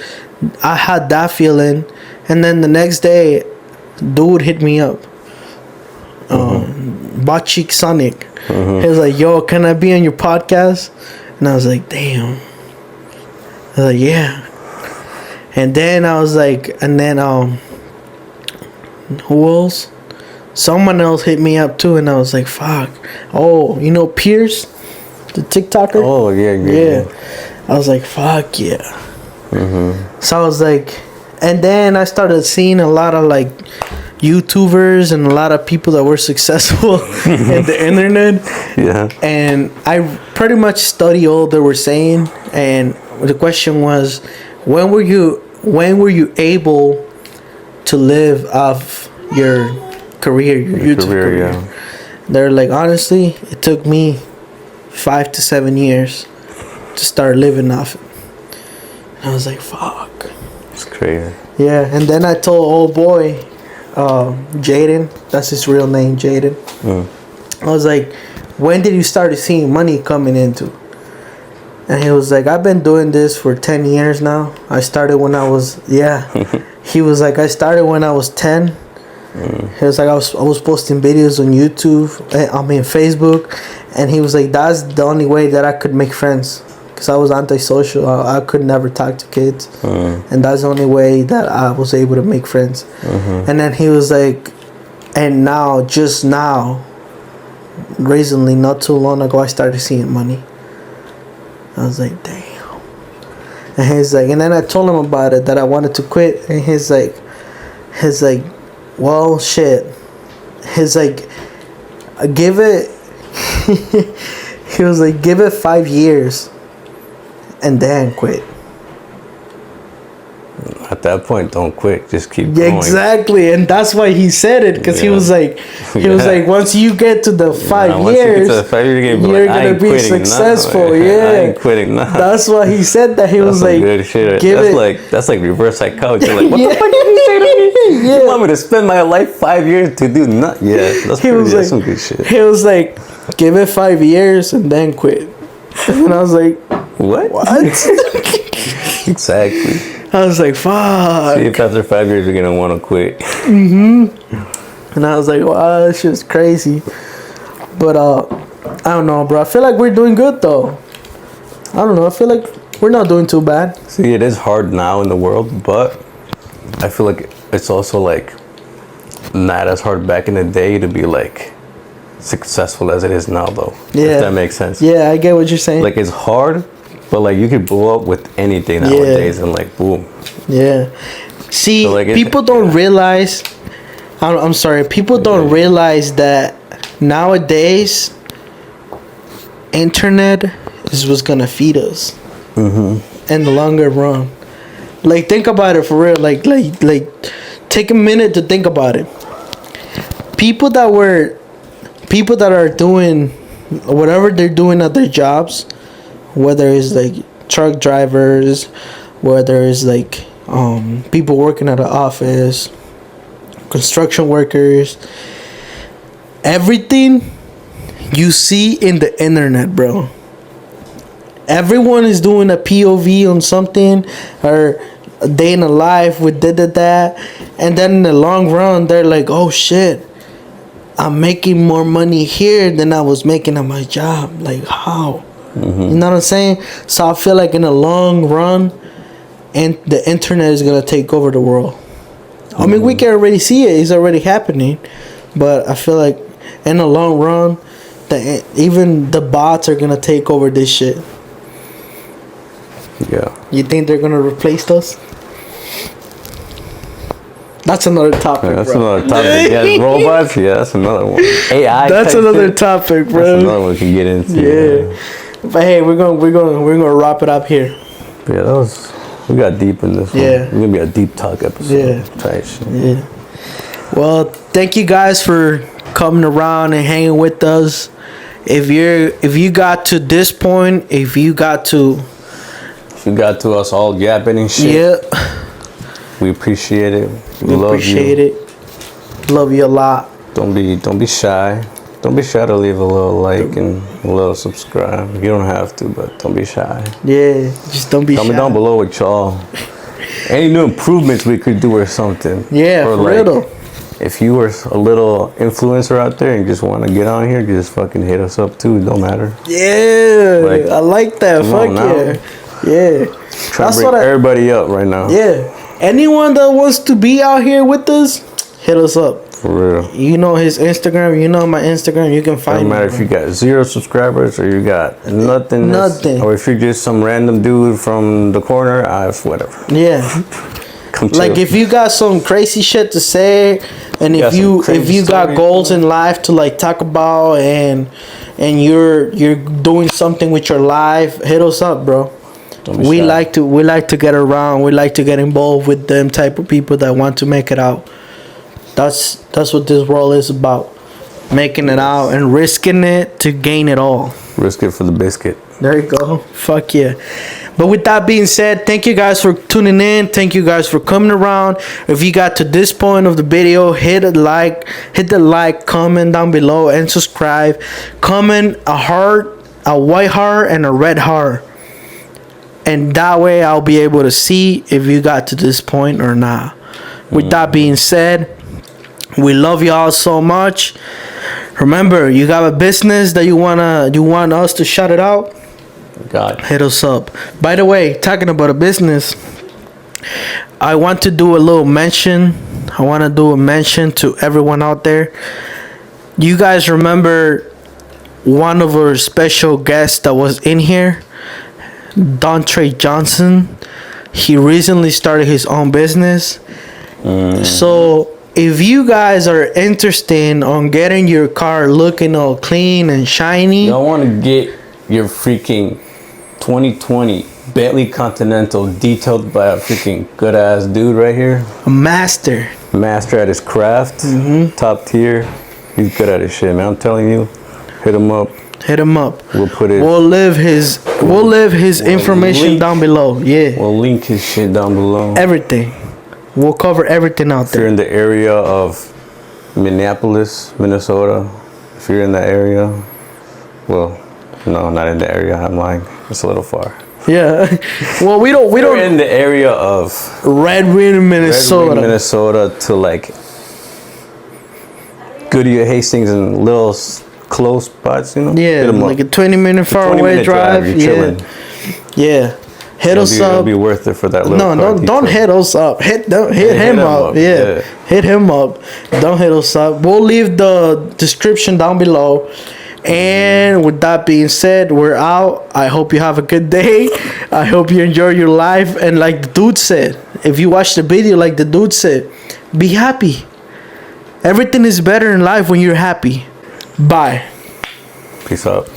I had that feeling. And then the next day, dude hit me up. Bachik Sonic. He was like, yo, can I be on your podcast? And I was like, damn. I was like, yeah. And then I was like, who else? Someone else hit me up too, and I was like, fuck. Oh, you know Pierce, the TikToker? Oh, yeah. I was like, fuck yeah. So I was like, and then I started seeing a lot of like YouTubers and a lot of people that were successful in the internet. Yeah. And I pretty much studied all they were saying, and the question was, when were you able to live off your career, your YouTube career? Yeah. They're like, honestly, it took me 5 to 7 years to start living off it. And I was like, fuck. It's crazy. Yeah, and then I told old boy, Jaden, that's his real name, Jaden. I was like, when did you start seeing money coming into? And he was like, I've been doing this for 10 years now. I started when I was, he was like, I started when I was 10. He was like, I was posting videos on YouTube, Facebook. And he was like, that's the only way that I could make friends. Because I was antisocial. I could never talk to kids. And that's the only way that I was able to make friends. And then he was like, and now, just now, recently, not too long ago, I started seeing money. I was like, damn. And he's like, and then I told him about it, that I wanted to quit. And he's like, well, shit. He's like, give it. He was like, give it 5 years, and then quit. At that point, don't quit. Just keep going. Exactly, and that's why he said it, because he was like, once you get to the 5 years, you're gonna be successful. I ain't quitting now. That's why he said that. He was like, good shit. That's like reverse psychology. You're like, what the fuck did you say to me? You want me to spend my life 5 years to do nothing? Yeah, that's some good shit. He was like, give it 5 years and then quit. And I was like, what? Exactly. I was like, fuck. See if after 5 years you're gonna want to quit. And I was like, wow, this shit's crazy. But I don't know, bro. I feel like we're doing good though. I don't know. I feel like we're not doing too bad. See, it is hard now in the world, but I feel like it's also like not as hard back in the day to be like successful as it is now, though. Yeah. If that makes sense. Yeah, I get what you're saying. Like, it's hard, but like you could blow up with anything nowadays, and like boom. Yeah. See, So, like, people don't realize. I'm sorry. People don't realize that nowadays, internet is what's gonna feed us in the longer run. Like, think about it for real. Like, take a minute to think about it. People that are doing whatever they're doing at their jobs, whether it's like truck drivers, whether it's like people working at an office, construction workers, everything you see in the internet, bro. Everyone is doing a POV on something, or a day in a life with that, and then in the long run they're like, oh shit, I'm making more money here than I was making at my job. Like, how? You know what I'm saying? So I feel like in the long run, and the internet is gonna take over the world. I mean, we can already see it; it's already happening. But I feel like in the long run, even the bots are gonna take over this shit. Yeah. You think they're gonna replace us? That's another topic, Yeah, that's bro. another topic. Yeah, robots. Yeah, that's another one. AI. That's type another shit. topic, bro. That's another one we can get into. Yeah. But hey, we're gonna wrap it up here. Yeah, we got deep in this one. Yeah. It's gonna be a deep talk episode. Yeah. Type shit. Yeah. Well, thank you guys for coming around and hanging with us. If you got to this point, if you got to us all yapping and shit. Yeah. We appreciate it. We love appreciate you. it. Love you a lot. Don't be shy. Don't be shy to leave a little like and a little subscribe. You don't have to, but don't be shy. Yeah, just don't be shy. Comment down below with y'all. Any new improvements we could do or something. Yeah, or for like, real though. If you were a little influencer out there and just want to get on here, just fucking hit us up too. It don't matter. Yeah, Like, I like that. come Fuck on now. yeah. Trying to bring everybody up right now. Yeah. Anyone that wants to be out here with us, hit us up. For real. You know his Instagram. You know my Instagram. You can find Doesn't matter me. if you got 0 subscribers or you got nothing. Nothing. Or if you're just some random dude from the corner, whatever. Yeah. Come Like chill. if you got some crazy shit to say, and if you got goals in life to like talk about, and you're doing something with your life, hit us up, bro. We like to get around. We like to get involved with them type of people that want to make it out. That's what this world is about. Making it out and risking it to gain it all. Risk it for the biscuit. There you go. Fuck yeah. But with that being said, thank you guys for tuning in. Thank you guys for coming around. If you got to this point of the video, hit the like, comment down below, and subscribe. Comment a heart, a white heart, and a red heart. And that way I'll be able to see if you got to this point or not. With that being said, we love y'all so much. Remember, you got a business that you want us to shout it out? God. Hit us up. By the way, talking about a business, I want to do a little mention. I want to do a mention to everyone out there. You guys remember one of our special guests that was in here? Dontre Johnson. He recently started his own business. So if you guys are interested on getting your car looking all clean and shiny, Y'all want to get your freaking 2020 Bentley Continental detailed by a freaking good ass dude right here. a master. Master at his craft. Top tier. He's good at his shit, man. I'm telling you. Hit him up. Hit him up. We'll put it. We'll leave his information link. down below. Yeah. We'll link his shit down below. Everything. We'll cover everything out If you're there. in the area of Minneapolis, Minnesota, if you're in that area, well, no, not in the area. I'm lying. It's a little far. Yeah. Well, we We're don't in the area of Red Wing, Minnesota. Red Wing, Minnesota to like Goodyear, Hastings, and little close spots, you know. Yeah, Hit 'em like up. a 20-minute far 20 away minute drive. You're Yeah. chilling. Yeah. Hit us It'll up. be worth it for that little No, car don't detail. hit us up. Hit him up. Yeah, hit him up. Don't hit us up. We'll leave the description down below. And with that being said, we're out. I hope you have a good day. I hope you enjoy your life. And like the dude said, if you watch the video, like the dude said, be happy. Everything is better in life when you're happy. Bye. Peace out.